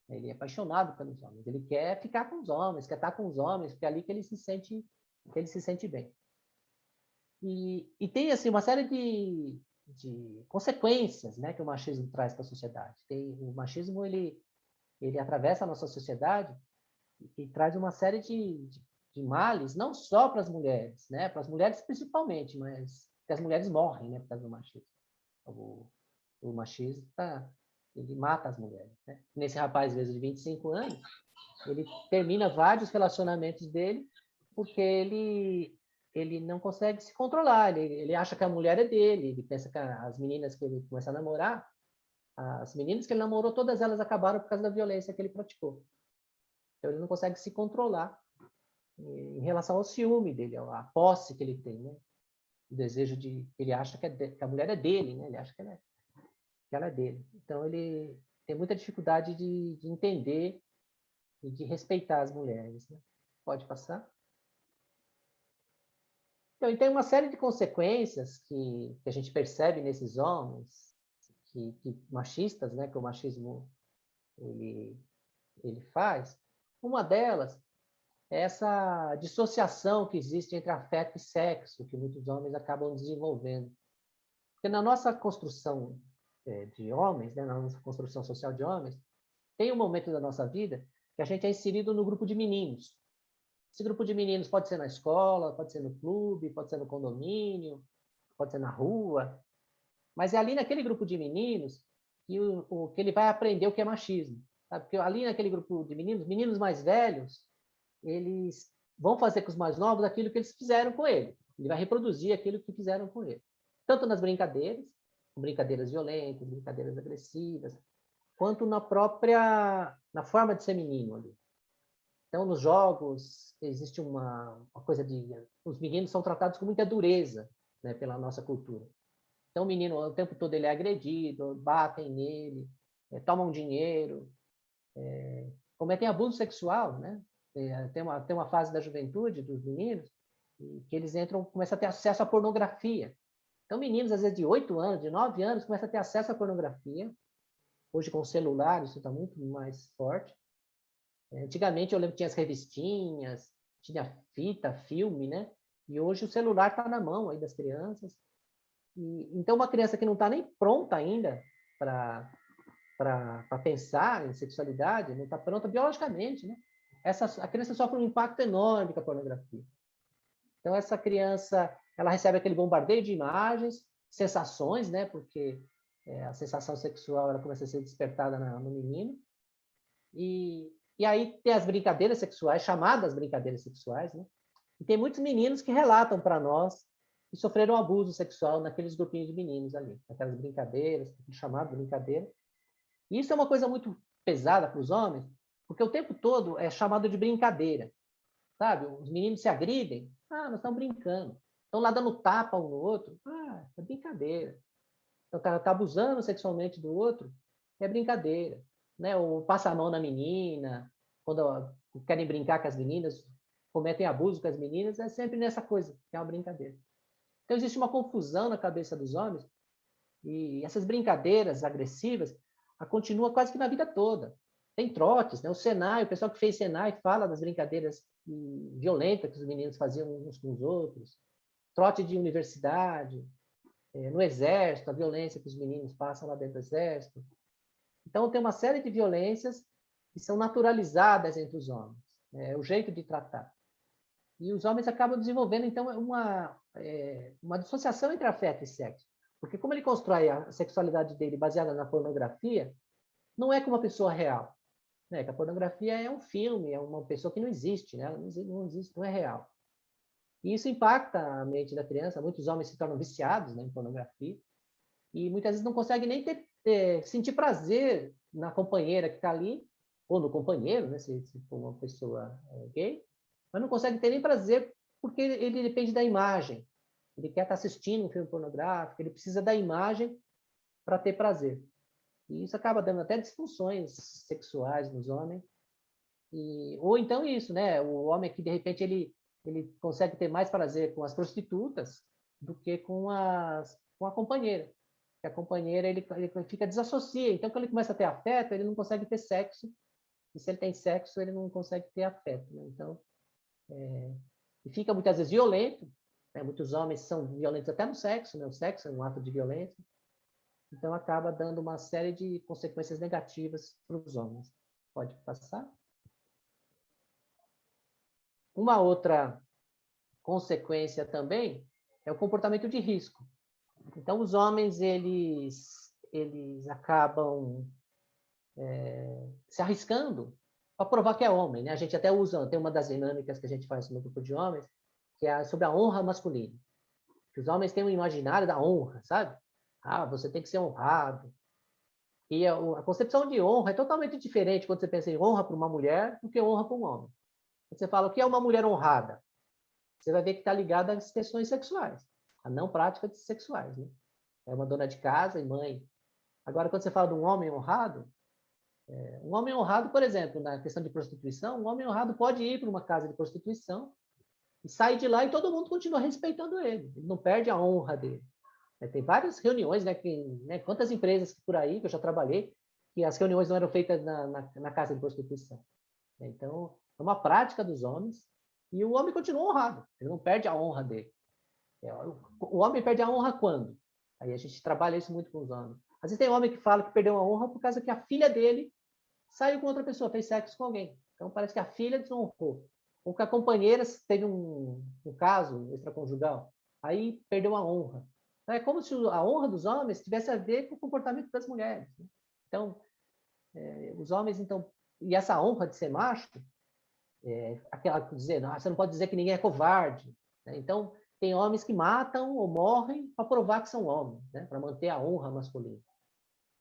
Ele é apaixonado pelos homens. Ele quer ficar com os homens, quer estar com os homens, porque é ali que ele se sente bem. E tem assim uma série de consequências, né, que o machismo traz para a sociedade. O machismo ele atravessa a nossa sociedade e traz uma série de males, não só para as mulheres, né, para as mulheres principalmente, mas porque as mulheres morrem, né, por causa do machismo. O machismo ele mata as mulheres, né? Nesse rapaz, às vezes, de 25 anos, ele termina vários relacionamentos dele porque ele não consegue se controlar, ele acha que a mulher é dele, ele pensa que as meninas que ele começa a namorar, as meninas que ele namorou, todas elas acabaram por causa da violência que ele praticou. Então, ele não consegue se controlar em relação ao ciúme dele, à posse que ele tem, né? O desejo ele acha que a mulher é dele, né? Ele acha que ela é dele. Então, ele tem muita dificuldade de entender e de respeitar as mulheres, né? Pode passar? Então, e tem uma série de consequências que a gente percebe nesses homens que machistas, né? Que o machismo ele faz. Uma delas é essa dissociação que existe entre afeto e sexo, que muitos homens acabam desenvolvendo. Porque na nossa construção de homens, né, na nossa construção social de homens, tem um momento da nossa vida que a gente é inserido no grupo de meninos. Esse grupo de meninos pode ser na escola, pode ser no clube, pode ser no condomínio, pode ser na rua, mas é ali naquele grupo de meninos que ele vai aprender o que é machismo. Sabe? Porque ali naquele grupo de meninos mais velhos, eles vão fazer com os mais novos aquilo que eles fizeram com ele. Ele vai reproduzir aquilo que fizeram com ele. Tanto nas brincadeiras violentas, brincadeiras agressivas, quanto na forma de ser menino ali. Então, nos jogos, existe uma coisa os meninos são tratados com muita dureza, né, pela nossa cultura. Então, o menino, o tempo todo, ele é agredido, batem nele, tomam dinheiro, cometem abuso sexual, né? Tem uma fase da juventude dos meninos que eles começam a ter acesso à pornografia. Então, meninos, às vezes, de 8 anos, de 9 anos, começam a ter acesso à pornografia. Hoje, com o celular, isso está muito mais forte. Antigamente, eu lembro que tinha as revistinhas, tinha fita, filme, né? E hoje o celular está na mão aí das crianças. Então, uma criança que não está nem pronta ainda para pensar em sexualidade, não está pronta biologicamente, né? A criança sofre um impacto enorme com a pornografia. Então, essa criança, ela recebe aquele bombardeio de imagens, sensações, né? Porque a sensação sexual ela começa a ser despertada no menino. E aí tem as brincadeiras sexuais, chamadas brincadeiras sexuais, né? E tem muitos meninos que relatam para nós que sofreram abuso sexual naqueles grupinhos de meninos ali, naquelas brincadeiras, chamado brincadeira. E isso é uma coisa muito pesada para os homens, porque o tempo todo é chamado de brincadeira, sabe? Os meninos se agridem, nós estamos brincando. Estão lá dando tapa um no outro, é brincadeira. Então, o cara está abusando sexualmente do outro, é brincadeira. Né? Ou passa a mão na menina, quando querem brincar com as meninas, cometem abuso com as meninas, é sempre nessa coisa, que é uma brincadeira. Então, existe uma confusão na cabeça dos homens, e essas brincadeiras agressivas continuam quase que na vida toda. Tem trotes, né? O Senai, o pessoal que fez Senai fala das brincadeiras violentas que os meninos faziam uns com os outros, trote de universidade, no exército, a violência que os meninos passam lá dentro do exército. Então, tem uma série de violências que são naturalizadas entre os homens, o jeito de tratar. E os homens acabam desenvolvendo, então, uma dissociação entre afeto e sexo. Porque como ele constrói a sexualidade dele baseada na pornografia, não é como uma pessoa real. Né? Que a pornografia é um filme, é uma pessoa que não existe, né? Ela não existe, não é real. E isso impacta a mente da criança. Muitos homens se tornam viciados, né, em pornografia e muitas vezes não conseguem nem sentir prazer na companheira que está ali, ou no companheiro, né, se for uma pessoa gay, mas não consegue ter nem prazer porque ele depende da imagem. Ele quer estar assistindo um filme pornográfico, ele precisa da imagem para ter prazer. E isso acaba dando até disfunções sexuais nos homens. Ou então isso, né? O homem que, de repente, ele consegue ter mais prazer com as prostitutas do que com a companheira. Porque a companheira, ele fica desassocia. Então, quando ele começa a ter afeto, ele não consegue ter sexo. E se ele tem sexo, ele não consegue ter afeto. Né? Então, e fica muitas vezes violento. Né? Muitos homens são violentos até no sexo. Né? O sexo é um ato de violência. Então, acaba dando uma série de consequências negativas para os homens. Pode passar? Uma outra consequência também é o comportamento de risco. Então, os homens, eles acabam se arriscando para provar que é homem. Né? A gente até usa, tem uma das dinâmicas que a gente faz no grupo de homens, que é sobre a honra masculina. Que os homens têm um imaginário da honra, sabe? Ah, você tem que ser honrado. E a concepção de honra é totalmente diferente quando você pensa em honra para uma mulher do que honra para um homem. Quando você fala o que é uma mulher honrada, você vai ver que está ligada às questões sexuais, a não práticas sexuais. Né? É uma dona de casa e mãe. Agora, quando você fala de um homem honrado, por exemplo, na questão de prostituição, um homem honrado pode ir para uma casa de prostituição e sair de lá e todo mundo continua respeitando ele. Ele não perde a honra dele. Tem várias reuniões, né, quantas empresas por aí que eu já trabalhei, que as reuniões não eram feitas na casa de prostituição. Então, é uma prática dos homens e o homem continua honrado. Ele não perde a honra dele. O homem perde a honra quando? Aí a gente trabalha isso muito com os homens. Às vezes tem homem que fala que perdeu a honra por causa que a filha dele saiu com outra pessoa, fez sexo com alguém. Então, parece que a filha desonrou. Ou que a companheira teve um caso extraconjugal, aí perdeu a honra. Então, é como se a honra dos homens tivesse a ver com o comportamento das mulheres. Né? Então, os homens, então, e essa honra de ser macho, aquela dizer, você não pode dizer que ninguém é covarde. Né? Então, tem homens que matam ou morrem para provar que são homens, né? Para manter a honra masculina.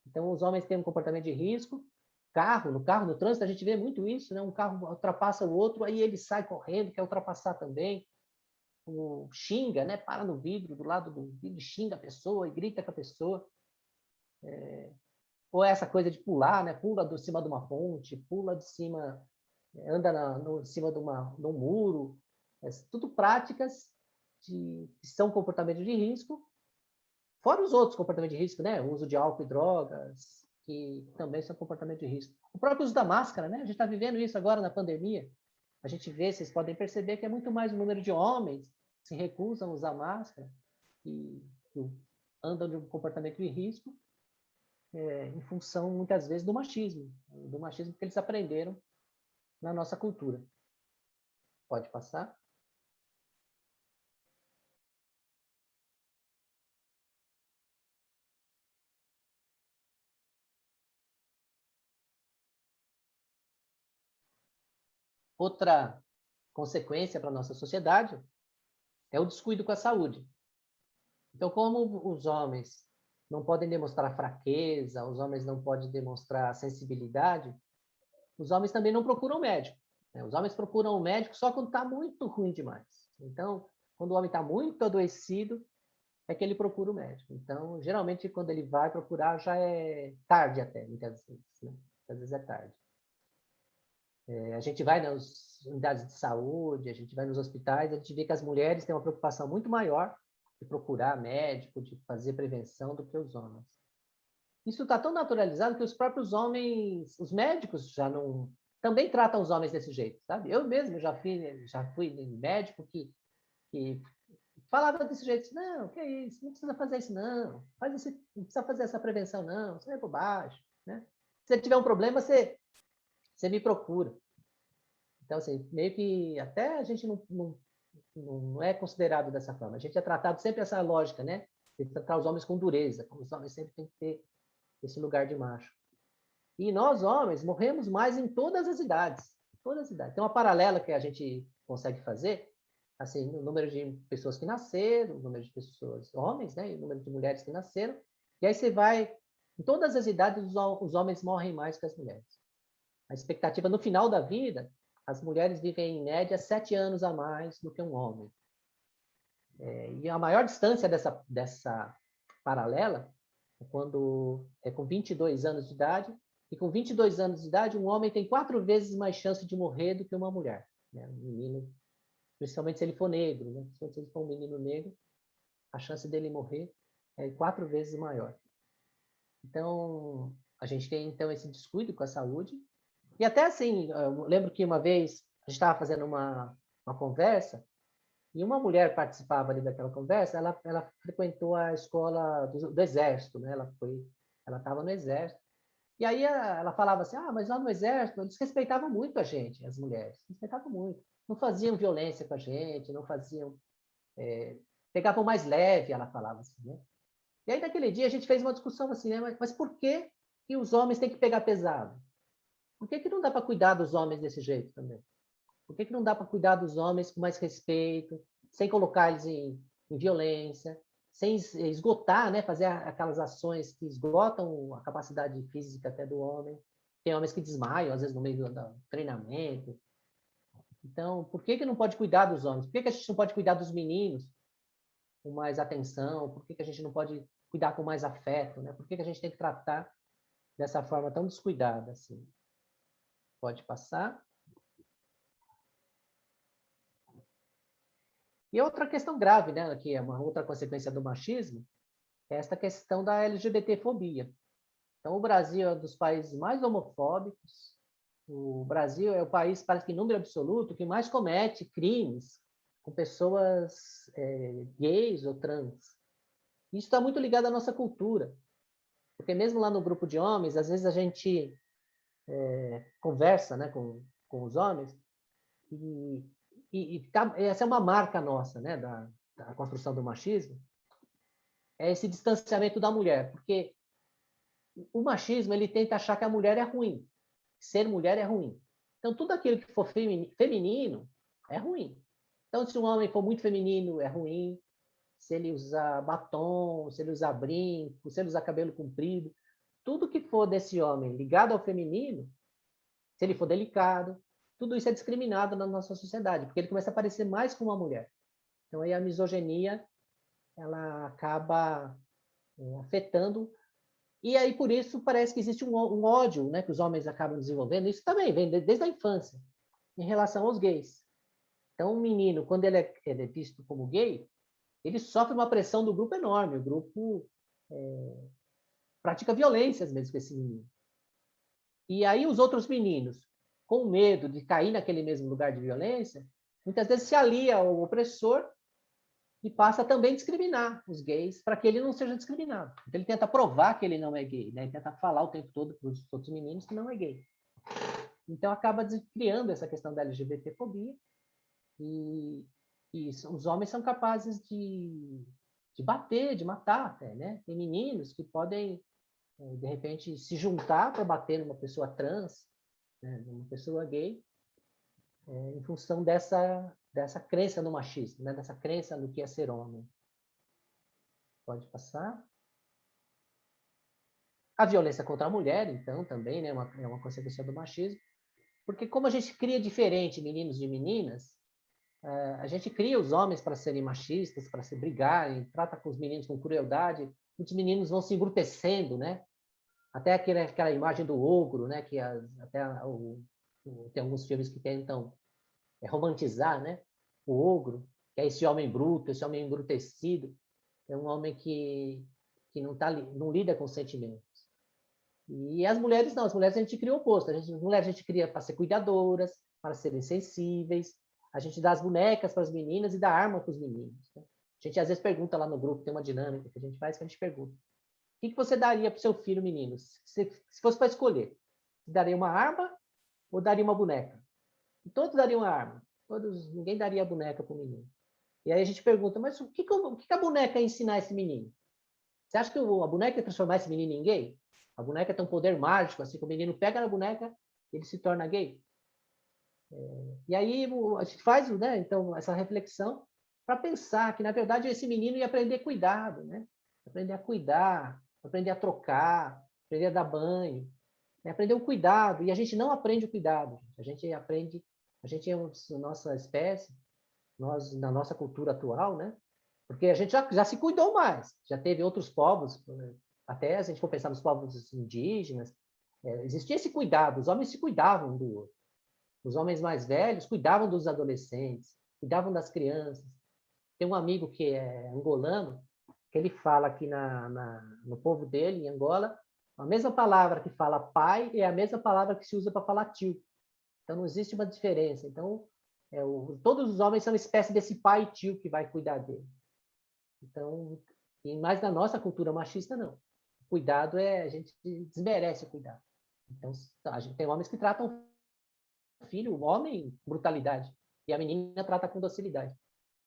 Então, os homens têm um comportamento de risco. No trânsito, a gente vê muito isso, né? Um carro ultrapassa o outro, aí ele sai correndo, quer ultrapassar também. Xinga, né? Para no vidro, do lado do vidro, xinga a pessoa e grita com a pessoa. Ou essa coisa de pular, né? Pula de cima de uma ponte, pula de cima, anda de cima de um muro. Tudo práticas que são comportamentos de risco, fora os outros comportamentos de risco, né? O uso de álcool e drogas, que também são comportamentos de risco. O próprio uso da máscara, né? A gente está vivendo isso agora na pandemia. A gente vê, vocês podem perceber que é muito mais o número de homens que se recusam a usar máscara e andam de um comportamento de risco em função, muitas vezes, do machismo que eles aprenderam na nossa cultura. Pode passar? Outra consequência para a nossa sociedade é o descuido com a saúde. Então, como os homens não podem demonstrar fraqueza, os homens não podem demonstrar sensibilidade, os homens também não procuram médico. Né? Os homens procuram o médico só quando está muito ruim demais. Então, quando o homem está muito adoecido, é que ele procura o médico. Então, geralmente, quando ele vai procurar, já é tarde até, muitas vezes. Né? Muitas vezes é tarde. A gente vai nas unidades de saúde, a gente vai nos hospitais, a gente vê que as mulheres têm uma preocupação muito maior de procurar médico, de fazer prevenção do que os homens. Isso está tão naturalizado que os próprios homens, os médicos já não, também tratam os homens desse jeito, sabe? Eu mesmo já fui médico que falava desse jeito, não, que é isso, não precisa fazer isso não, não precisa fazer essa prevenção não, isso é bobagem, né? Se você tiver um problema, você me procura. Então, assim, meio que até a gente não é considerado dessa forma. A gente é tratado sempre essa lógica, né? De tratar os homens com dureza. Os homens sempre têm que ter esse lugar de macho. E nós, homens, morremos mais em todas as idades. Todas as idades. Tem uma paralela que a gente consegue fazer, assim, o número de pessoas que nasceram, o número de pessoas, homens, né? E o número de mulheres que nasceram. E aí você vai... Em todas as idades, os homens morrem mais que as mulheres. A expectativa no final da vida, as mulheres vivem em média 7 anos a mais do que um homem. E a maior distância dessa paralela é quando é com 22 anos de idade, e com 22 anos de idade, um homem tem 4 vezes mais chance de morrer do que uma mulher. Né? Um menino, principalmente se ele for negro, né? Se ele for um menino negro, a chance dele morrer é 4 vezes maior. Então, a gente tem então esse descuido com a saúde. E até assim, eu lembro que uma vez a gente estava fazendo uma conversa e uma mulher participava ali daquela conversa, ela frequentou a escola do Exército, né? Ela estava no Exército. E aí ela falava assim, mas lá no Exército eles respeitavam muito a gente, as mulheres, respeitavam muito. Não faziam violência com a gente, não faziam... pegavam mais leve, ela falava assim, né? E aí, naquele dia, a gente fez uma discussão assim, né? Mas por que os homens têm que pegar pesado? Por que não dá para cuidar dos homens desse jeito também? Por que não dá para cuidar dos homens com mais respeito, sem colocar eles em violência, sem esgotar, né? Fazer aquelas ações que esgotam a capacidade física até do homem. Tem homens que desmaiam, às vezes, no meio do treinamento. Então, por que não pode cuidar dos homens? Por que a gente não pode cuidar dos meninos com mais atenção? Por que a gente não pode cuidar com mais afeto? Né? Por que a gente tem que tratar dessa forma tão descuidada assim? Pode passar. E outra questão grave, né, que é uma outra consequência do machismo, é esta questão da LGBTfobia. Então, o Brasil é um dos países mais homofóbicos. O Brasil é o país, parece que em número absoluto, que mais comete crimes com pessoas gays ou trans. Isso está muito ligado à nossa cultura. Porque mesmo lá no grupo de homens, às vezes a gente conversa, né, com os homens essa é uma marca nossa, né, da construção do machismo, é esse distanciamento da mulher, porque o machismo ele tenta achar que a mulher é ruim, ser mulher é ruim. Então tudo aquilo que for feminino é ruim. Então se um homem for muito feminino é ruim, se ele usar batom, se ele usar brinco, se ele usar cabelo comprido, tudo que for desse homem ligado ao feminino, se ele for delicado, tudo isso é discriminado na nossa sociedade, porque ele começa a parecer mais com uma mulher. Então, aí a misoginia, ela acaba afetando, e aí por isso parece que existe um ódio, né, que os homens acabam desenvolvendo, isso também vem desde a infância, em relação aos gays. Então, um menino, quando ele é visto como gay, ele sofre uma pressão do grupo enorme, o grupo pratica violências mesmo com esse menino. E aí os outros meninos, com medo de cair naquele mesmo lugar de violência, muitas vezes se alia ao opressor e passa também a discriminar os gays para que ele não seja discriminado. Então, ele tenta provar que ele não é gay, né? Ele tenta falar o tempo todo para os outros meninos que não é gay. Então, acaba criando essa questão da LGBTfobia e os homens são capazes de bater, de matar até, né? Tem meninos que podem, de repente, se juntar para bater numa pessoa trans, né, uma pessoa gay, em função dessa crença no machismo, né, dessa crença no que é ser homem. Pode passar. A violência contra a mulher, então, também, né, é uma consequência do machismo, porque como a gente cria diferente meninos de meninas, a gente cria os homens para serem machistas, para se brigarem, trata com os meninos com crueldade, muitos meninos vão se embrutecendo, né? Até aquela imagem do ogro, né, que até o tem alguns filmes que tentam romantizar, né? O ogro, que é esse homem bruto, esse homem embrutecido, é um homem que não lida com sentimentos. E as mulheres não, as mulheres a gente cria o oposto. As mulheres a gente cria para ser cuidadoras, para serem sensíveis. A gente dá as bonecas para as meninas e dá arma para os meninos. Né? A gente às vezes pergunta lá no grupo, tem uma dinâmica que a gente faz, que a gente pergunta: o que você daria para o seu filho, menino, se fosse para escolher? Você daria uma arma ou daria uma boneca? E todos dariam a arma. Ninguém daria a boneca para o menino. E aí a gente pergunta: mas o que a boneca ia ensinar esse menino? Você acha que a boneca ia transformar esse menino em gay? A boneca tem um poder mágico, assim, que o menino pega na boneca e ele se torna gay? E aí a gente faz, né, então, essa reflexão para pensar que, na verdade, esse menino ia aprender cuidado, né? Aprender a cuidar, aprender a trocar, aprender a dar banho, né? Aprender o cuidado. E a gente não aprende o cuidado. A gente nossa espécie, nós, na nossa cultura atual, né? Porque a gente já se cuidou mais, já teve outros povos, até se a gente for pensar nos povos indígenas, existia esse cuidado, os homens se cuidavam do outro. Os homens mais velhos cuidavam dos adolescentes, cuidavam das crianças. Tem um amigo que é angolano, que ele fala que no povo dele, em Angola, a mesma palavra que fala pai é a mesma palavra que se usa para falar tio. Então, não existe uma diferença. Então, todos os homens são uma espécie desse pai e tio que vai cuidar dele. Então, mas na nossa cultura machista, não. Cuidado a gente desmerece o cuidado. Então, a gente tem homens que tratam o filho, o homem, brutalidade, e a menina trata com docilidade.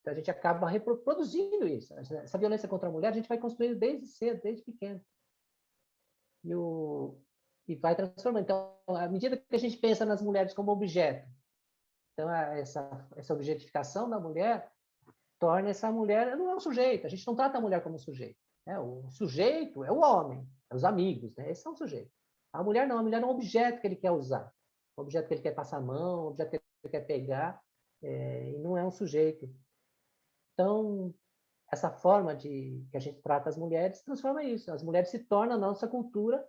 Então, a gente acaba reproduzindo isso. Essa violência contra a mulher, a gente vai construindo desde cedo, desde pequeno. E vai transformando. Então, à medida que a gente pensa nas mulheres como objeto, então, essa objetificação da mulher torna essa mulher, não é um sujeito, a gente não trata a mulher como sujeito. Né? O sujeito é o homem, é os amigos, né? Esse é um sujeito. A mulher não, a mulher é um objeto que ele quer usar, um objeto que ele quer passar a mão, um objeto que ele quer pegar, e não é um sujeito. Então, essa forma que a gente trata as mulheres transforma isso. As mulheres se tornam, na nossa cultura,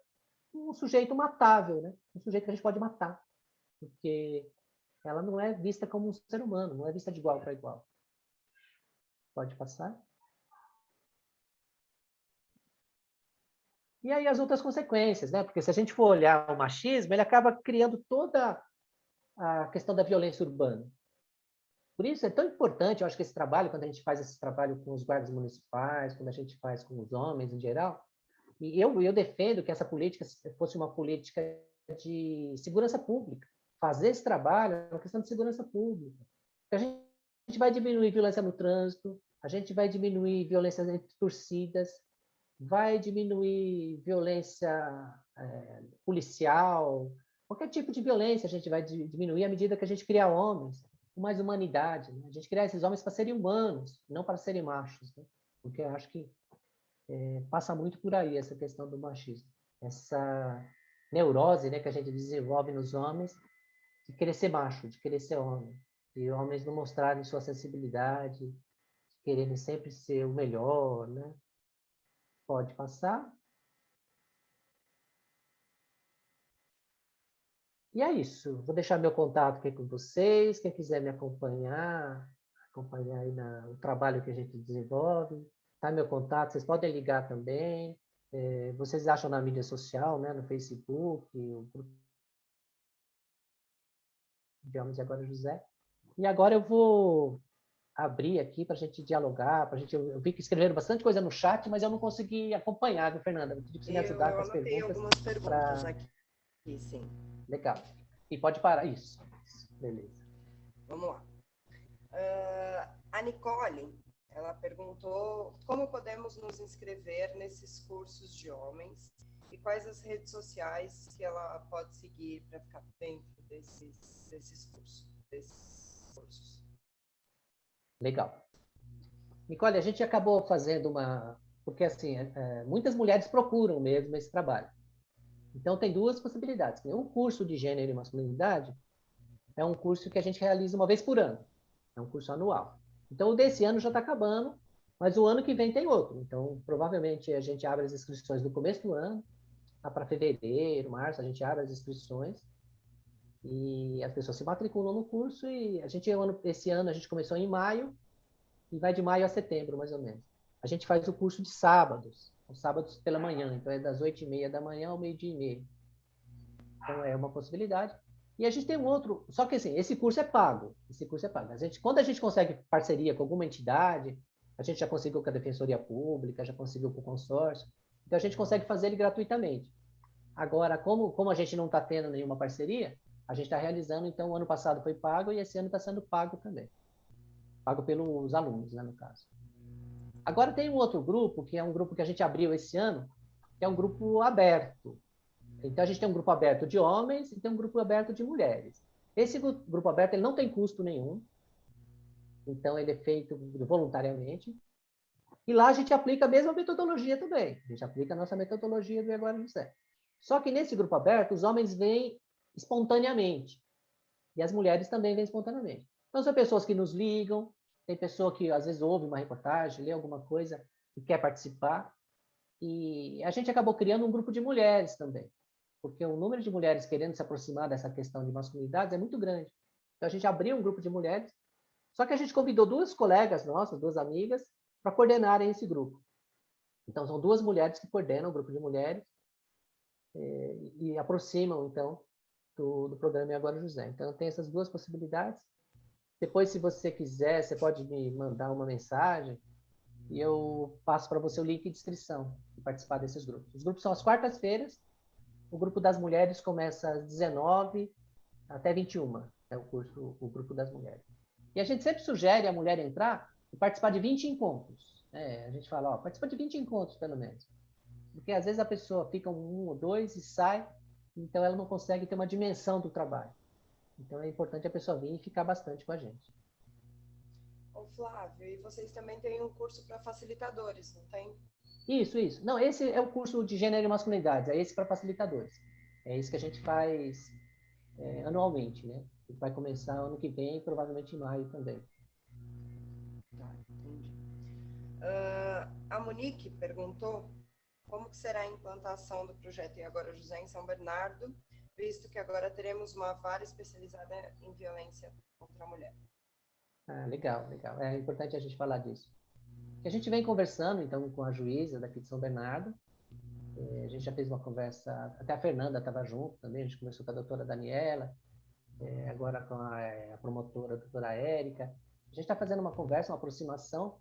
um sujeito matável, né? Um sujeito que a gente pode matar, porque ela não é vista como um ser humano, não é vista de igual para igual. Pode passar. E aí as outras consequências, né? Porque se a gente for olhar o machismo, ele acaba criando toda a questão da violência urbana. Por isso é tão importante, eu acho que esse trabalho, quando a gente faz esse trabalho com os guardas municipais, quando a gente faz com os homens em geral, e eu defendo que essa política fosse uma política de segurança pública. Fazer esse trabalho é uma questão de segurança pública. A gente vai diminuir violência no trânsito, a gente vai diminuir violência entre torcidas, vai diminuir violência policial, qualquer tipo de violência a gente vai diminuir à medida que a gente cria homens com mais humanidade. Né? A gente cria esses homens para serem humanos, não para serem machos. Né? Porque eu acho que passa muito por aí essa questão do machismo. Essa neurose, né, que a gente desenvolve nos homens de querer ser macho, de querer ser homem. De homens não mostrarem sua sensibilidade, de quererem sempre ser o melhor, né? Pode passar. E é isso. Vou deixar meu contato aqui com vocês. Quem quiser me acompanhar aí o trabalho que a gente desenvolve, tá meu contato. Vocês podem ligar também. Vocês acham na mídia social, né? No Facebook, o grupo de Homens e Agora José. E agora eu vou abrir aqui para a gente dialogar, eu vi que escreveram bastante coisa no chat, mas eu não consegui acompanhar, viu, Fernanda? Vou pedir para você me ajudar com as perguntas. Eu anotei algumas perguntas aqui, sim. Legal. E pode parar isso. Beleza. Vamos lá. A Nicole, ela perguntou como podemos nos inscrever nesses cursos de homens e quais as redes sociais que ela pode seguir para ficar dentro desses cursos. Legal. Nicole, a gente acabou fazendo porque assim, muitas mulheres procuram mesmo esse trabalho. Então, tem duas possibilidades. Um curso de gênero e masculinidade é um curso que a gente realiza uma vez por ano. É um curso anual. Então, o desse ano já está acabando, mas o ano que vem tem outro. Então, provavelmente, a gente abre as inscrições no começo do ano, lá para fevereiro, março, a gente abre as inscrições. E as pessoas se matriculam no curso e esse ano a gente começou em maio e vai de maio a setembro, mais ou menos. A gente faz o curso de sábados, os sábados pela manhã, então é das 8h30 da manhã ao meio-dia e meio. Então é uma possibilidade. E a gente tem um outro, só que assim, esse curso é pago. Esse curso é pago. Quando a gente consegue parceria com alguma entidade, a gente já conseguiu com a Defensoria Pública, já conseguiu com o consórcio, então a gente consegue fazer ele gratuitamente. Agora, como a gente não está tendo nenhuma parceria, a gente está realizando, então o ano passado foi pago e esse ano está sendo pago também. Pago pelos alunos, né, no caso. Agora tem um outro grupo, que é um grupo que a gente abriu esse ano, que é um grupo aberto. Então, a gente tem um grupo aberto de homens e tem um grupo aberto de mulheres. Esse grupo aberto ele não tem custo nenhum, então ele é feito voluntariamente. E lá a gente aplica a mesma metodologia também. A gente aplica a nossa metodologia do Agora José. Só que nesse grupo aberto, os homens vêm espontaneamente. E as mulheres também vêm espontaneamente. Então, são pessoas que nos ligam, tem pessoa que às vezes ouve uma reportagem, lê alguma coisa e quer participar. E a gente acabou criando um grupo de mulheres também, porque o número de mulheres querendo se aproximar dessa questão de masculinidades é muito grande. Então, a gente abriu um grupo de mulheres, só que a gente convidou duas colegas nossas, duas amigas, para coordenarem esse grupo. Então, são duas mulheres que coordenam o grupo de mulheres e aproximam, então, do programa Agora José. Então, tem essas duas possibilidades. Depois, se você quiser, você pode me mandar uma mensagem e eu passo para você o link de inscrição e participar desses grupos. Os grupos são às quartas-feiras. O grupo das mulheres começa às 19 até 21. É o grupo das mulheres. E a gente sempre sugere a mulher entrar e participar de 20 encontros. A gente fala, participa de 20 encontros, pelo menos. Porque às vezes a pessoa fica um ou dois e sai, então ela não consegue ter uma dimensão do trabalho. Então é importante a pessoa vir e ficar bastante com a gente. Ô Flávio, e vocês também têm um curso para facilitadores, não tem? Isso. Não, esse é o curso de gênero e masculinidade, é esse para facilitadores. É isso que a gente faz anualmente, né? Vai começar ano que vem, provavelmente em maio também. Tá, entendi. A Monique perguntou como que será a implantação do projeto E Agora José em São Bernardo, visto que agora teremos uma vara especializada em violência contra a mulher. Legal. É importante a gente falar disso. A gente vem conversando, então, com a juíza daqui de São Bernardo. A gente já fez uma conversa, até a Fernanda estava junto também, a gente conversou com a doutora Daniela, agora com a promotora, a doutora Érica. A gente está fazendo uma conversa, uma aproximação,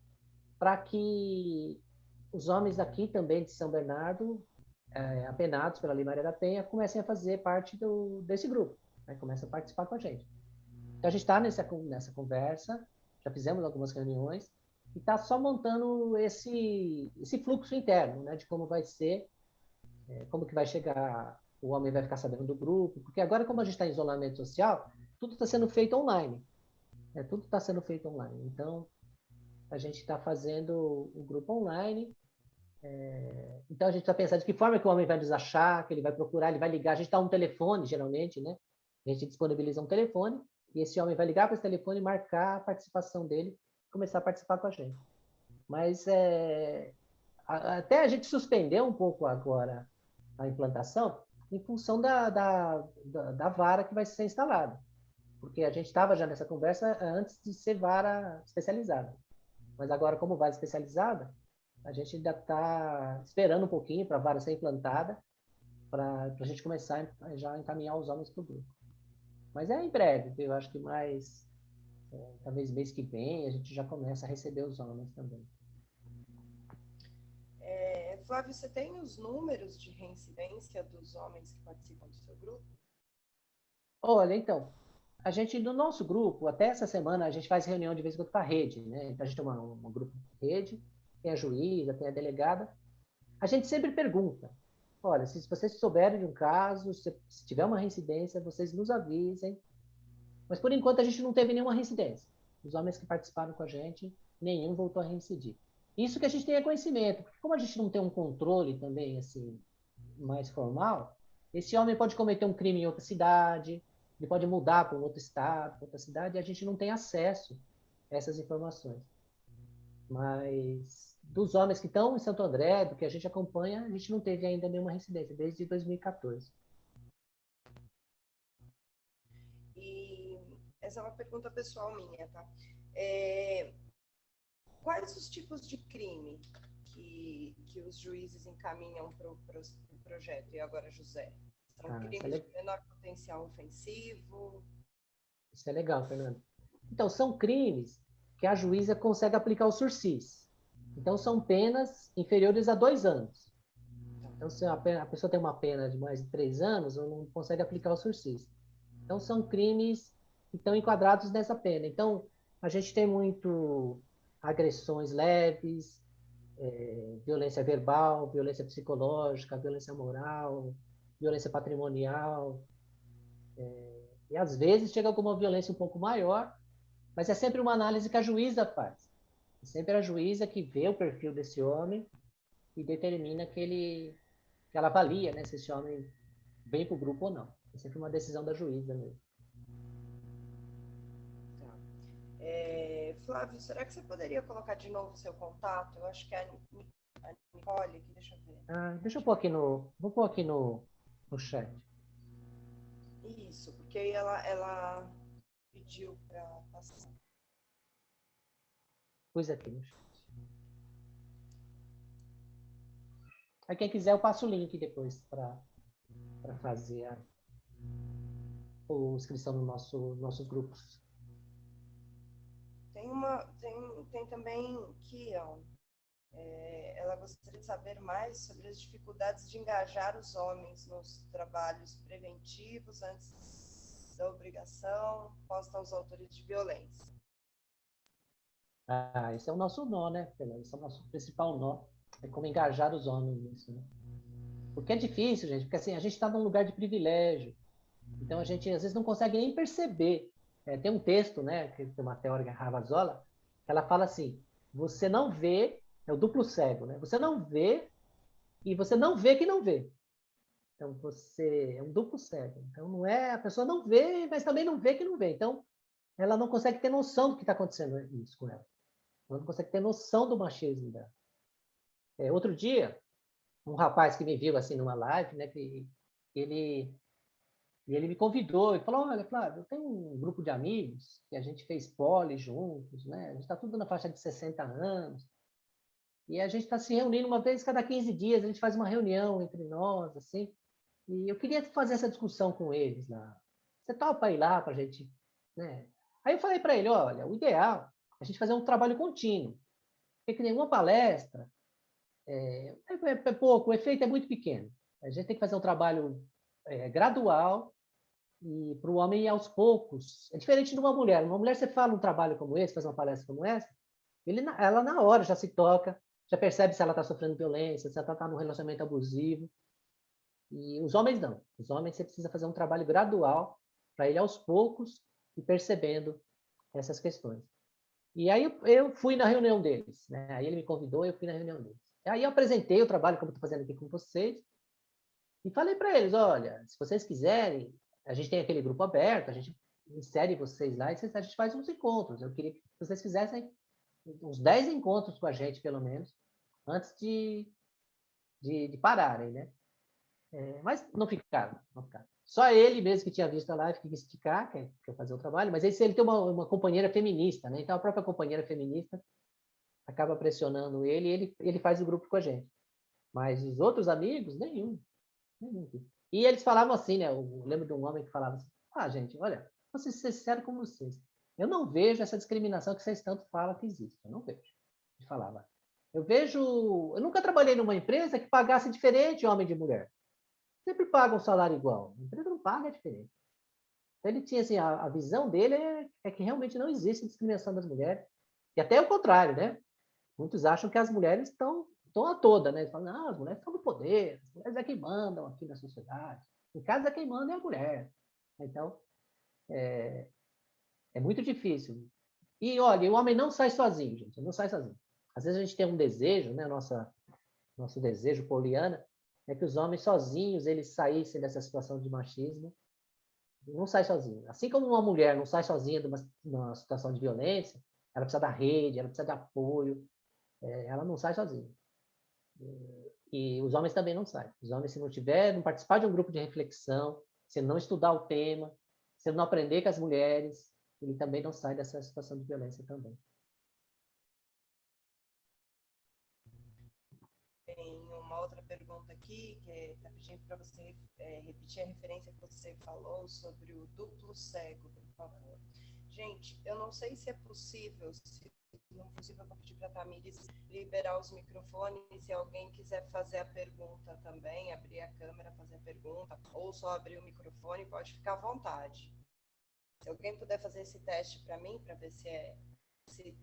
para que os homens daqui também de São Bernardo, apenados pela Lei Maria da Penha, comecem a fazer parte desse grupo, né? Comecem a participar com a gente. Então, a gente está nessa conversa, já fizemos algumas reuniões, e está só montando esse fluxo interno, né, de como vai ser, como que vai chegar, o homem vai ficar sabendo do grupo, porque agora, como a gente está em isolamento social, tudo está sendo feito online. Tudo está sendo feito online. Então, a gente está fazendo o grupo online. Então, a gente está pensando de que forma que o homem vai nos achar, que ele vai procurar, ele vai ligar. A gente dá um telefone, geralmente, né? A gente disponibiliza um telefone, e esse homem vai ligar para esse telefone, marcar a participação dele, começar a participar com a gente. Mas até a gente suspendeu um pouco agora a implantação em função da vara que vai ser instalada. Porque a gente estava já nessa conversa antes de ser vara especializada. Mas agora, como vara especializada, a gente ainda está esperando um pouquinho para a vara ser implantada, para a gente começar a já encaminhar os homens para o grupo. Mas é em breve, eu acho que mais, talvez mês que vem, a gente já começa a receber os homens também. Flávio, você tem os números de reincidência dos homens que participam do seu grupo? Olha, então, a gente, no nosso grupo, até essa semana, a gente faz reunião de vez em quando com a rede, né? Então, a gente tem um grupo de rede, tem a juíza, tem a delegada. A gente sempre pergunta, olha, se vocês souberem de um caso, se tiver uma reincidência, vocês nos avisem. Mas, por enquanto, a gente não teve nenhuma reincidência. Os homens que participaram com a gente, nenhum voltou a reincidir. Isso que a gente tenha conhecimento, porque como a gente não tem um controle também, assim, mais formal, esse homem pode cometer um crime em outra cidade, ele pode mudar para um outro estado, para outra cidade, e a gente não tem acesso a essas informações. Mas dos homens que estão em Santo André, do que a gente acompanha, a gente não teve ainda nenhuma reincidência, desde 2014. essa é uma pergunta pessoal minha, tá? Quais os tipos de crime que os juízes encaminham para o projeto? E agora, José? São crimes de menor potencial ofensivo? Isso é legal, Fernando. Então, são crimes que a juíza consegue aplicar o sursis. Então, são penas inferiores a 2 anos. Então, se a pessoa tem uma pena de mais de 3 anos, não consegue aplicar o sursis. Então, são crimes que estão enquadrados nessa pena. Então, a gente tem muito agressões leves, violência verbal, violência psicológica, violência moral, violência patrimonial. E, às vezes, chega alguma violência um pouco maior, mas é sempre uma análise que a juíza faz. É sempre a juíza que vê o perfil desse homem e determina que ela avalia, né, se esse homem vem para o grupo ou não. É sempre uma decisão da juíza mesmo. Tá. Flávio, será que você poderia colocar de novo o seu contato? Eu acho que a Nicole aqui, deixa eu ver. Deixa eu pôr aqui vou pôr aqui no chat. Isso, porque aí ela pediu para passar. Pus aqui no chat. Aí quem quiser eu passo o link depois para fazer a inscrição no nossos grupos. Tem também Kian. Ela gostaria de saber mais sobre as dificuldades de engajar os homens nos trabalhos preventivos antes da obrigação posta aos autores de violência. Esse é o nosso nó, né, Fernando? Esse é o nosso principal nó. É como engajar os homens nisso, né? Porque é difícil, gente, porque assim, a gente está num lugar de privilégio. Então, a gente, às vezes, não consegue nem perceber. Tem um texto, né, que tem uma teórica, Ravazzola, que ela fala assim, você não vê, é o duplo cego, né? Você não vê e você não vê que não vê. Então, você é um duplo cego. Então, não é, a pessoa não vê, mas também não vê que não vê. Então, ela não consegue ter noção do que está acontecendo isso com ela. Ela não consegue ter noção do machismo dela. Outro dia, um rapaz que me viu assim numa live, né, que ele me convidou e falou, olha, Flávio, eu tenho um grupo de amigos que a gente fez poli juntos, né? A gente está tudo na faixa de 60 anos. E a gente está se reunindo uma vez cada 15 dias, a gente faz uma reunião entre nós, assim. E eu queria fazer essa discussão com eles lá. Você topa ir lá para a gente, né? Aí eu falei para ele, olha, o ideal é a gente fazer um trabalho contínuo. Porque nenhuma palestra é pouco, o efeito é muito pequeno. A gente tem que fazer um trabalho gradual e para o homem ir aos poucos. É diferente de uma mulher. Uma mulher, você fala um trabalho como esse, faz uma palestra como essa, ela na hora já se toca, já percebe se ela está sofrendo violência, se ela está num relacionamento abusivo. E os homens não. Os homens você precisa fazer um trabalho gradual para ir aos poucos e percebendo essas questões. E aí eu fui na reunião deles, né? Aí ele me convidou, eu fui na reunião deles. Aí eu apresentei o trabalho que eu estou fazendo aqui com vocês e falei para eles, olha, se vocês quiserem, a gente tem aquele grupo aberto, a gente insere vocês lá e a gente faz uns encontros. Eu queria que vocês fizessem uns 10 encontros com a gente, pelo menos, antes de pararem, né? Mas não ficaram, não ficaram. Só ele mesmo que tinha visto a live, que quis ficar, quer fazer o trabalho, mas ele tem uma companheira feminista, né? Então a própria companheira feminista acaba pressionando ele e ele faz o grupo com a gente. Mas os outros amigos, nenhum. E eles falavam assim, né? Eu lembro de um homem que falava assim, gente, olha, vou ser sincero com vocês. Eu não vejo essa discriminação que vocês tanto falam que existe. Eu não vejo. Ele falava. Eu nunca trabalhei numa empresa que pagasse diferente homem de mulher. Sempre paga um salário igual. A empresa não paga diferente. Então, ele tinha assim, a visão dele é que realmente não existe discriminação das mulheres. E até o contrário, né? Muitos acham que as mulheres estão a toda, né? Eles falam, não, as mulheres estão no poder, as mulheres é quem mandam aqui na sociedade. Em casa, quem manda é a mulher. Então, é muito difícil. E, olha, o homem não sai sozinho, gente, não sai sozinho. Às vezes a gente tem um desejo, né? Nosso desejo poliana é que os homens sozinhos, eles saíssem dessa situação de machismo. Não sai sozinho. Assim como uma mulher não sai sozinha de uma situação de violência, ela precisa da rede, ela precisa de apoio, ela não sai sozinha. E os homens também não saem. Os homens, se não participar de um grupo de reflexão, se não estudar o tema, se não aprender com as mulheres, ele também não sai dessa situação de violência também. Tem uma outra pergunta aqui, que está pedindo para você repetir a referência que você falou sobre o duplo cego, por favor. Gente, eu não sei se é possível, se não é possível, eu vou pedir para a Tamires liberar os microfones, se alguém quiser fazer a pergunta também, abrir a câmera, fazer a pergunta, ou só abrir o microfone, pode ficar à vontade. Se alguém puder fazer esse teste para mim, para ver se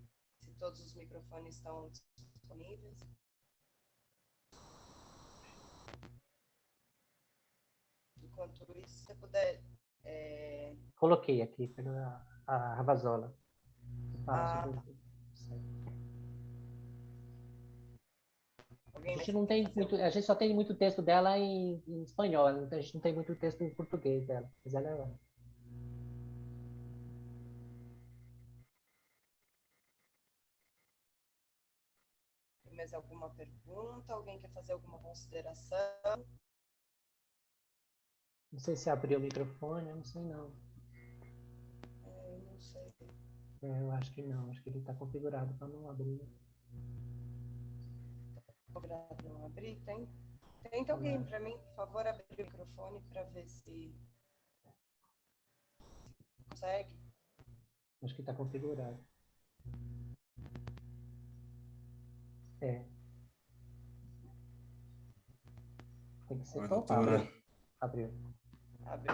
todos os microfones estão disponíveis. Enquanto isso, se você puder... Coloquei aqui a Ravazola. A gente só tem muito texto dela em espanhol, então a gente não tem muito texto em português dela. Mas ela é... Tem mais alguma pergunta? Alguém quer fazer alguma consideração? Não sei se abriu o microfone, eu não sei não. Eu não sei. Eu acho que não, acho que ele está configurado para não abrir. Configurado não abrir? Tenta alguém para mim, por favor, abrir o microfone para ver se consegue. Acho que está configurado. É. Tem que ser. Oi, doutora. Abriu. Abriu.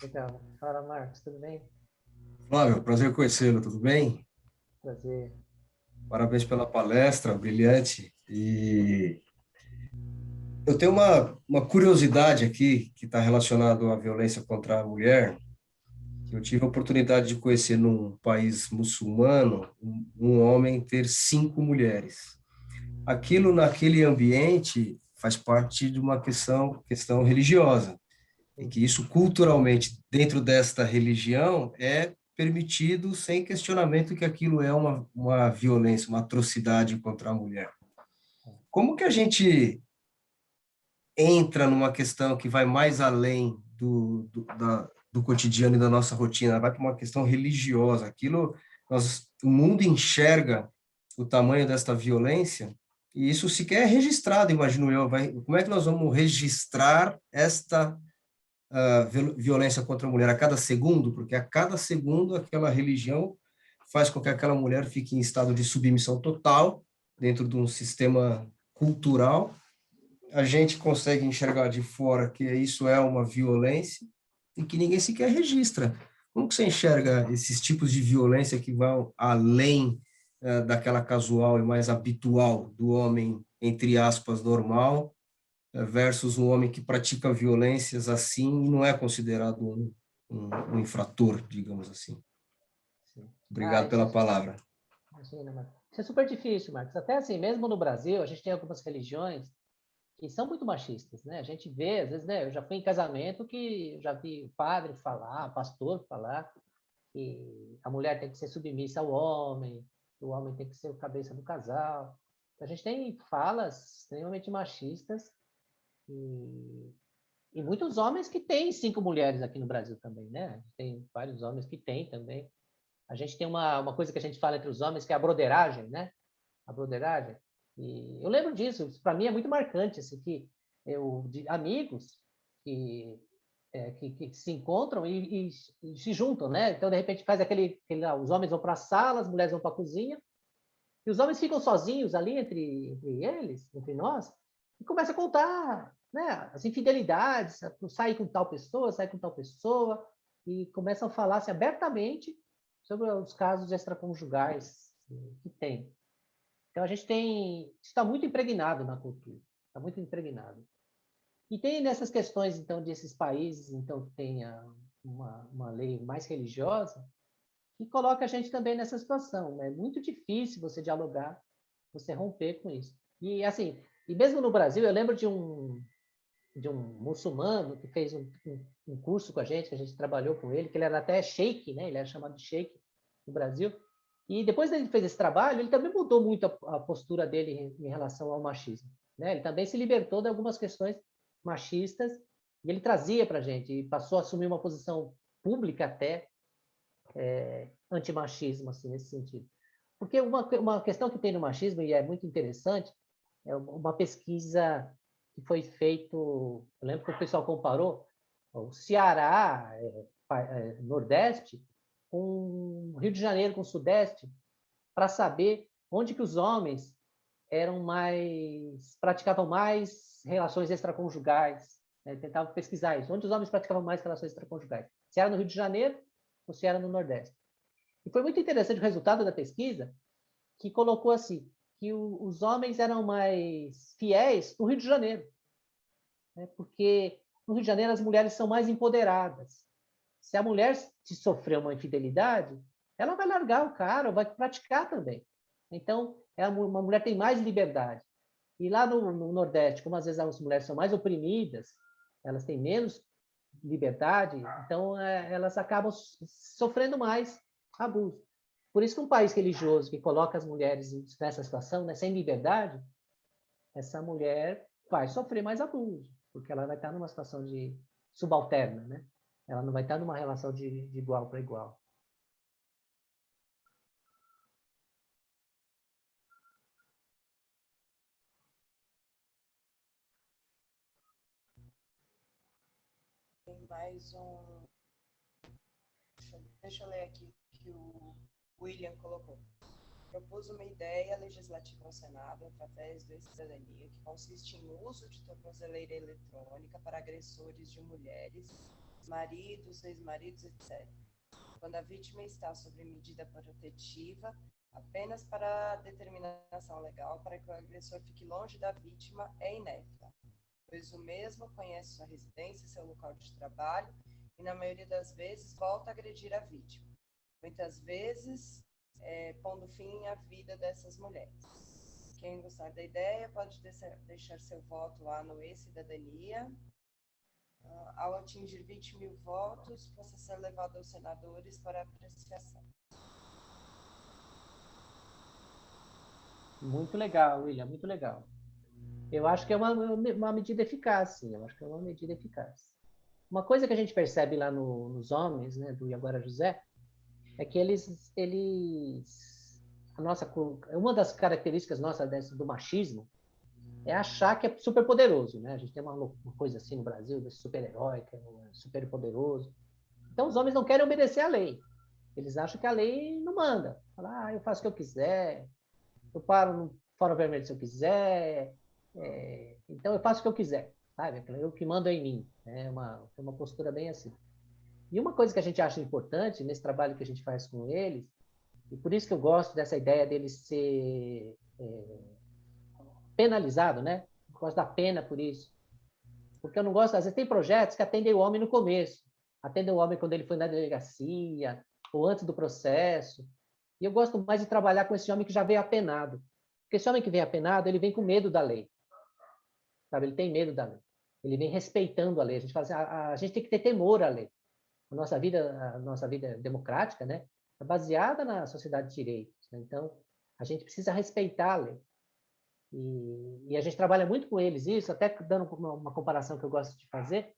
Legal. Fala, Marcos, tudo bem? Flávio, prazer conhecê-lo, tudo bem? Prazer. Parabéns pela palestra, brilhante. E eu tenho uma curiosidade aqui que está relacionado à violência contra a mulher, que eu tive a oportunidade de conhecer num país muçulmano, um homem ter 5 mulheres. Aquilo, naquele ambiente, faz parte de uma questão religiosa, e que isso culturalmente, dentro desta religião, é permitido sem questionamento que aquilo é uma violência, uma atrocidade contra a mulher. Como que a gente entra numa questão que vai mais além do cotidiano e da nossa rotina, vai para uma questão religiosa? O mundo enxerga o tamanho desta violência e isso sequer é registrado, imagino eu. Como é que nós vamos registrar esta violência contra a mulher a cada segundo? Porque a cada segundo aquela religião faz com que aquela mulher fique em estado de submissão total dentro de um sistema cultural. A gente consegue enxergar de fora que isso é uma violência e que ninguém sequer registra. Como que você enxerga esses tipos de violência que vão além daquela casual e mais habitual do homem, entre aspas, normal, versus um homem que pratica violências assim e não é considerado um infrator, digamos assim? Obrigado pela palavra. Imagina, Marcos. Isso é super difícil, Marcos. Até assim, mesmo no Brasil, a gente tem algumas religiões que são muito machistas, né? A gente vê, às vezes, né? Eu já fui em casamento que eu já vi padre falar, pastor falar que a mulher tem que ser submissa ao homem, que o homem tem que ser o cabeça do casal. A gente tem falas extremamente machistas e muitos homens que têm 5 mulheres aqui no Brasil também, né? Tem vários homens que têm também. A gente tem uma coisa que a gente fala entre os homens que é a broderagem, né? A broderagem. E eu lembro disso, para mim é muito marcante, assim, que de amigos que se encontram e se juntam, né? Então, de repente, faz os homens vão para a sala, as mulheres vão para a cozinha, e os homens ficam sozinhos ali entre eles, entre nós, e começam a contar, né, as infidelidades, sai com tal pessoa, e começam a falar assim, abertamente sobre os casos extraconjugais que tem. Então, a gente está muito impregnado na cultura, está muito impregnado. E tem nessas questões, então, desses países, então, que tem uma lei mais religiosa, que coloca a gente também nessa situação. É muito difícil você dialogar, você romper com isso. E, assim, e mesmo no Brasil, eu lembro de um muçulmano que fez um curso com a gente, que a gente trabalhou com ele, que ele era até sheik, né? Ele era chamado de sheik no Brasil. E depois que ele fez esse trabalho, ele também mudou muito a postura dele em relação ao machismo, né? Ele também se libertou de algumas questões machistas e ele trazia para a gente e passou a assumir uma posição pública até antimachismo, assim, nesse sentido. Porque uma questão que tem no machismo, e é muito interessante, é uma pesquisa que foi feita, eu lembro que o pessoal comparou o Ceará, Nordeste, com o Rio de Janeiro, com o Sudeste, para saber onde que os homens praticavam mais relações extraconjugais, né? Tentavam pesquisar isso, onde os homens praticavam mais relações extraconjugais, se era no Rio de Janeiro ou se era no Nordeste. E foi muito interessante o resultado da pesquisa, que colocou assim, que os homens eram mais fiéis no Rio de Janeiro, né? Porque no Rio de Janeiro as mulheres são mais empoderadas. Se a mulher sofrer uma infidelidade, ela vai largar o cara, vai praticar também. Então, uma mulher tem mais liberdade. E lá no Nordeste, como às vezes as mulheres são mais oprimidas, elas têm menos liberdade, então elas acabam sofrendo mais abuso. Por isso que um país religioso que coloca as mulheres nessa situação, né, sem liberdade, essa mulher vai sofrer mais abuso, porque ela vai estar numa situação de subalterna, né? Ela não vai estar numa relação de igual para igual. Tem mais um. Deixa eu ler aqui que o William colocou. Propus uma ideia legislativa ao Senado através do E-Cidadania, que consiste no uso de tornozeleira eletrônica para agressores de mulheres, maridos, ex-maridos, etc. Quando a vítima está sob medida protetiva, apenas para determinação legal para que o agressor fique longe da vítima é inédita, pois o mesmo conhece sua residência e seu local de trabalho e, na maioria das vezes, volta a agredir a vítima. Muitas vezes, pondo fim à vida dessas mulheres. Quem gostar da ideia pode deixar seu voto lá no E-Cidadania. Ao atingir 20.000 votos, possa ser levado aos senadores para apreciação. Muito legal, William, muito legal. Eu acho que é uma medida eficaz, sim. Eu acho que é uma medida eficaz. Uma coisa que a gente percebe lá nos homens, né, do Agora José, é que uma das características nossas do machismo é achar que é super poderoso, né? A gente tem uma coisa assim no Brasil, desse super-herói, que é super poderoso. Então, os homens não querem obedecer à lei. Eles acham que a lei não manda. Fala, eu faço o que eu quiser, eu paro no fora vermelho se eu quiser, então eu faço o que eu quiser, sabe? Eu que mando é em mim. É uma postura bem assim. E uma coisa que a gente acha importante nesse trabalho que a gente faz com eles, e por isso que eu gosto dessa ideia deles ser penalizado, né? Eu gosto da pena por isso. Porque eu não gosto, às vezes tem projetos que atendem o homem no começo, atendem o homem quando ele foi na delegacia, ou antes do processo. E eu gosto mais de trabalhar com esse homem que já veio apenado. Porque esse homem que vem apenado, ele vem com medo da lei. Sabe? Ele tem medo da lei. Ele vem respeitando a lei. A gente fala assim, a gente tem que ter temor à lei. A nossa vida democrática, né, é baseada na sociedade de direitos. Né? Então, a gente precisa respeitar a lei. E a gente trabalha muito com eles isso, até dando uma comparação que eu gosto de fazer,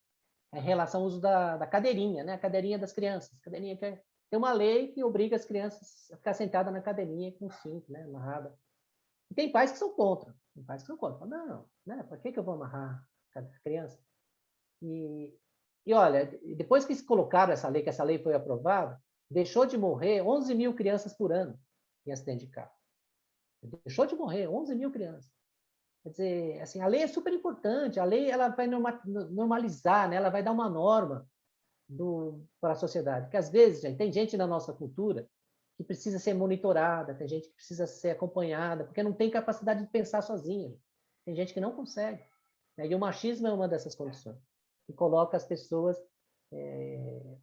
em relação ao uso da cadeirinha, né? A cadeirinha das crianças. A cadeirinha tem uma lei que obriga as crianças a ficar sentadas na cadeirinha com cinto, né? Amarrada. E tem pais que são contra. Tem pais que são contra. Não, né? Para que eu vou amarrar a criança? E olha, depois que colocaram essa lei, que essa lei foi aprovada, deixou de morrer 11 mil crianças por ano em acidente de carro. Deixou de morrer 11 mil crianças. Quer dizer, assim, a lei é super importante, a lei ela vai normalizar, né? Ela vai dar uma norma para a sociedade. Porque às vezes, gente, tem gente na nossa cultura que precisa ser monitorada, tem gente que precisa ser acompanhada, porque não tem capacidade de pensar sozinha. Tem gente que não consegue. Né? E o machismo é uma dessas condições, que coloca as pessoas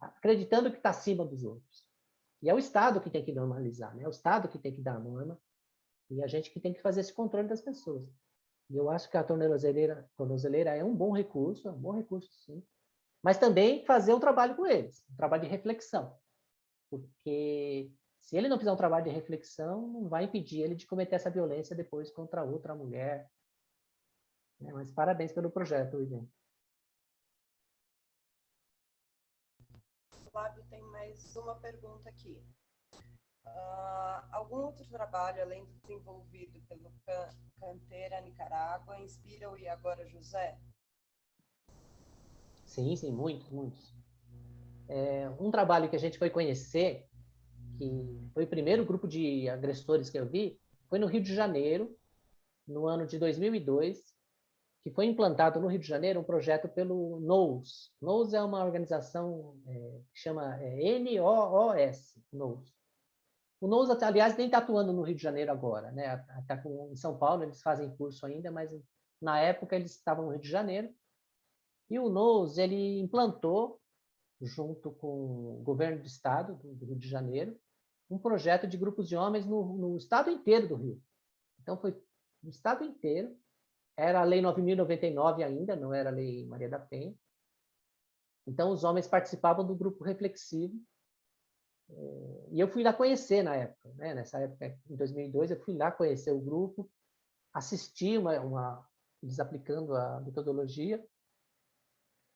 acreditando que está acima dos outros. E é o Estado que tem que normalizar, né? É o Estado que tem que dar a norma, e a gente que tem que fazer esse controle das pessoas. E eu acho que a tornozeleira é um bom recurso sim, mas também fazer um trabalho com eles, um trabalho de reflexão, porque se ele não fizer um trabalho de reflexão, não vai impedir ele de cometer essa violência depois contra outra mulher. Mas parabéns pelo projeto, William. Flávio, tem mais uma pergunta aqui. Algum outro trabalho, além do desenvolvido pelo Canteira Nicarágua, inspira o E Agora José? Sim, sim, muitos, muitos. Um trabalho que a gente foi conhecer, que foi o primeiro grupo de agressores que eu vi, foi no Rio de Janeiro, no ano de 2002, que foi implantado no Rio de Janeiro um projeto pelo NOS. NOS é uma organização que chama NOOS, NOS. O NOS, aliás, nem está atuando no Rio de Janeiro agora, né? Tá em São Paulo, eles fazem curso ainda, mas na época eles estavam no Rio de Janeiro. E o NOS, ele implantou, junto com o governo do estado do Rio de Janeiro, um projeto de grupos de homens no estado inteiro do Rio. Então, foi no estado inteiro. Era a Lei 9.099 ainda, não era a Lei Maria da Penha. Então, os homens participavam do grupo reflexivo. E eu fui lá conhecer na época, né? Nessa época, em 2002, eu fui lá conhecer o grupo, assisti eles aplicando a metodologia,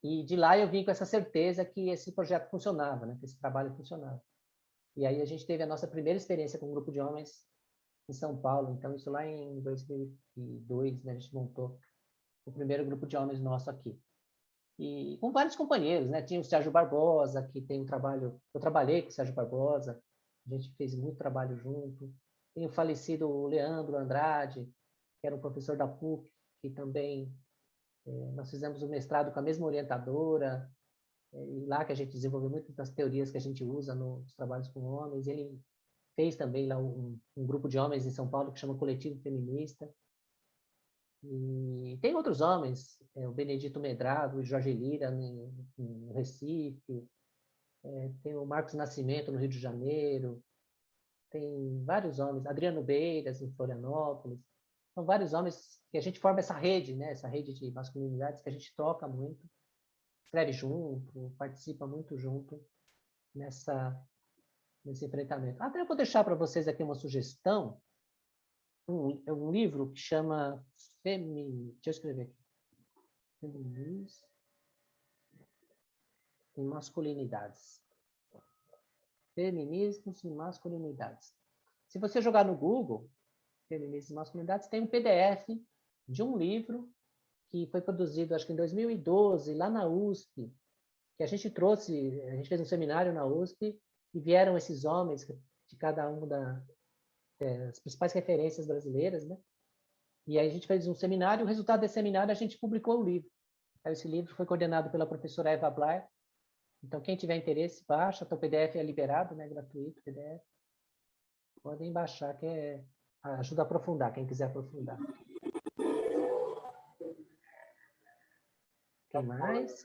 e de lá eu vim com essa certeza que esse projeto funcionava, né? Que esse trabalho funcionava. E aí a gente teve a nossa primeira experiência com um grupo de homens em São Paulo. Então, isso lá em 2002, né? A gente montou o primeiro grupo de homens nosso aqui. E com vários companheiros, né? Tinha o Sérgio Barbosa, que tem um trabalho... Eu trabalhei com o Sérgio Barbosa, a gente fez muito trabalho junto. Tem o falecido Leandro Andrade, que era um professor da PUC, que também nós fizemos o mestrado com a mesma orientadora, e lá que a gente desenvolveu muitas das teorias que a gente usa nos trabalhos com homens. Ele fez também lá um grupo de homens em São Paulo que chama Coletivo Feminista. E tem outros homens, o Benedito Medrado, o Jorge Lira no Recife, tem o Marcos Nascimento no Rio de Janeiro, tem vários homens, Adriano Beiras em Florianópolis. São vários homens que a gente forma essa rede, né? Essa rede de masculinidades que a gente troca muito, escreve junto, participa muito junto nesse enfrentamento. Até eu vou deixar para vocês aqui uma sugestão, um livro que chama deixa eu escrever aqui. Feminismo e masculinidades. Feminismos e masculinidades. Se você jogar no Google, Feminismos e masculinidades, tem um PDF de um livro que foi produzido, acho que em 2012, lá na USP, que a gente fez um seminário na USP, e vieram esses homens de cada uma das principais referências brasileiras, né? E aí a gente fez um seminário, o resultado desse seminário a gente publicou o livro. Aí esse livro foi coordenado pela professora Eva Blair. Então, quem tiver interesse, baixa, o PDF é liberado, né? Gratuito, PDF. Podem baixar, que ajuda a aprofundar, quem quiser aprofundar. Quem mais?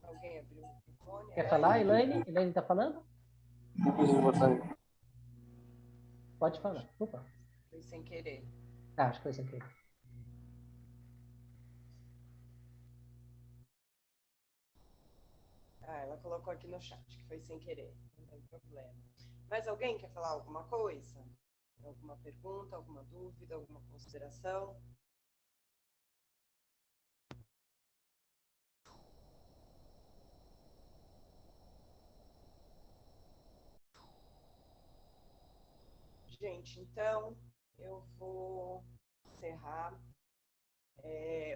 Alguém abriu o microfone? Quer falar, Elaine? Elaine está falando? Pode falar. Opa. Foi sem querer. Acho que foi sem querer. Ela colocou aqui no chat que foi sem querer. Não tem problema. Mas alguém quer falar alguma coisa? Alguma pergunta, alguma dúvida, alguma consideração? Gente, então eu vou encerrar.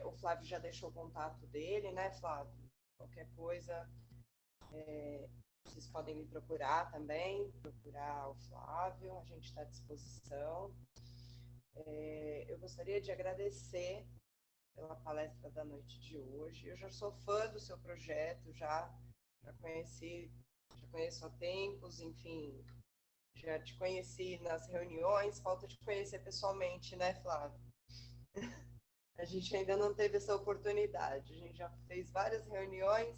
O Flávio já deixou o contato dele, né, Flávio? Qualquer coisa, vocês podem me procurar também, procurar o Flávio, a gente está à disposição. Eu gostaria de agradecer pela palestra da noite de hoje. Eu já sou fã do seu projeto, já conheço há tempos, enfim, já te conheci nas reuniões, falta te conhecer pessoalmente, né, Flávio? A gente ainda não teve essa oportunidade, a gente já fez várias reuniões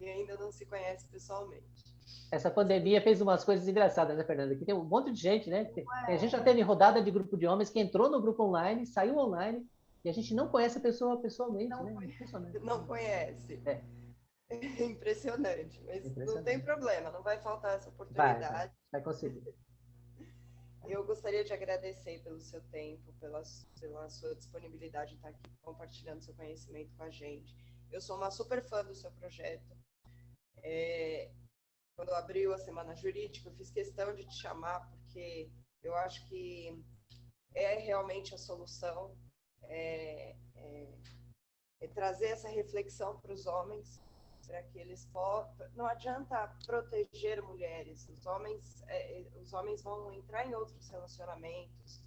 e ainda não se conhece pessoalmente. Essa pandemia fez umas coisas engraçadas, né, Fernanda? Que tem um monte de gente, né? A gente já teve rodada de grupo de homens que entrou no grupo online, saiu online, e a gente não conhece a pessoa pessoalmente, né? Não conhece. Impressionante, mas Impressionante. não tem problema, não vai faltar essa oportunidade. Vai conseguir. Eu gostaria de agradecer pelo seu tempo, pela sua disponibilidade em estar aqui compartilhando seu conhecimento com a gente. Eu sou uma super fã do seu projeto. Quando abriu a Semana Jurídica, eu fiz questão de te chamar, porque eu acho que é realmente a solução, trazer essa reflexão para os homens, para que eles possam. Não adianta proteger mulheres, os homens vão entrar em outros relacionamentos,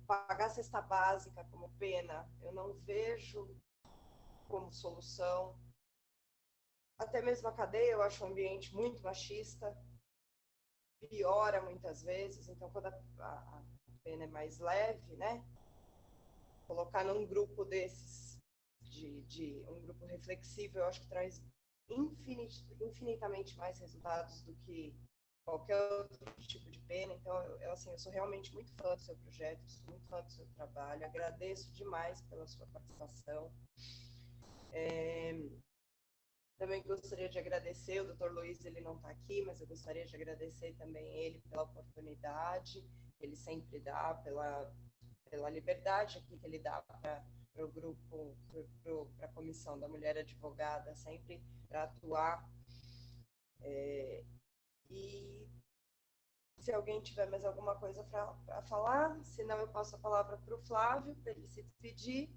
pagar cesta básica como pena, eu não vejo como solução. Até mesmo a cadeia, eu acho um ambiente muito machista, piora muitas vezes, então quando a pena é mais leve, né? Colocar num grupo desses, de um grupo reflexivo, eu acho que traz infinitamente mais resultados do que qualquer outro tipo de pena. Então, eu sou realmente muito fã do seu projeto, sou muito fã do seu trabalho, agradeço demais pela sua participação. Também gostaria de agradecer, o Dr. Luiz, ele não está aqui, mas eu gostaria de agradecer também ele pela oportunidade, ele sempre dá, pela liberdade aqui que ele dá para o grupo, para a Comissão da Mulher Advogada, sempre para atuar. E se alguém tiver mais alguma coisa para falar, senão eu passo a palavra para o Flávio, para ele se despedir,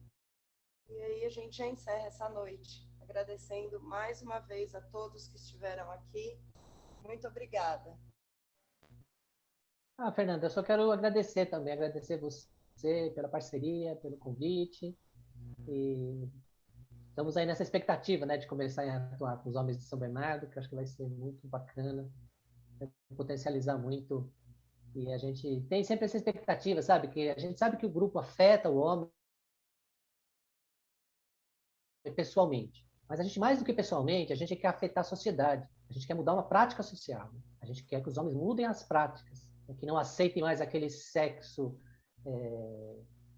e aí a gente já encerra essa noite. Agradecendo mais uma vez a todos que estiveram aqui. Muito obrigada. Fernanda, eu só quero agradecer também, agradecer você pela parceria, pelo convite, e estamos aí nessa expectativa, né, de começar a atuar com os homens de São Bernardo, que eu acho que vai ser muito bacana, vai potencializar muito, e a gente tem sempre essa expectativa, sabe, que a gente sabe que o grupo afeta o homem pessoalmente, mas a gente, mais do que pessoalmente, a gente quer afetar a sociedade, a gente quer mudar uma prática social, a gente quer que os homens mudem as práticas, que não aceitem mais aquele sexo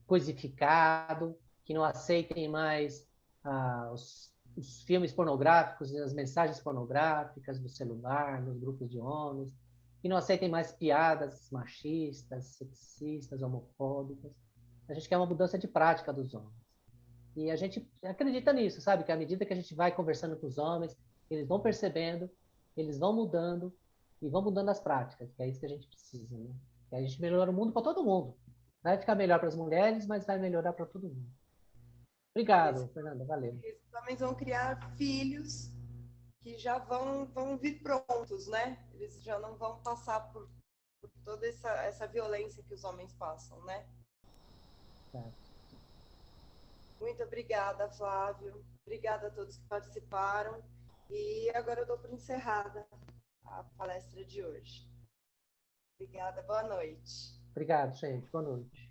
coisificado, que não aceitem mais os filmes pornográficos e as mensagens pornográficas do celular, nos grupos de homens, que não aceitem mais piadas machistas, sexistas, homofóbicas. A gente quer uma mudança de prática dos homens. E a gente acredita nisso, sabe? Que à medida que a gente vai conversando com os homens, eles vão percebendo, eles vão mudando e vão mudando as práticas, que é isso que a gente precisa, né? Que a gente melhora o mundo para todo mundo. Vai ficar melhor para as mulheres, mas vai melhorar para todo mundo. Obrigado, Fernanda. Valeu. Os homens vão criar filhos que já vão vir prontos, né? Eles já não vão passar por toda essa violência que os homens passam, né? Certo. Muito obrigada, Flávio. Obrigada a todos que participaram. E agora eu dou por encerrada a palestra de hoje. Obrigada, boa noite. Obrigado, gente. Boa noite.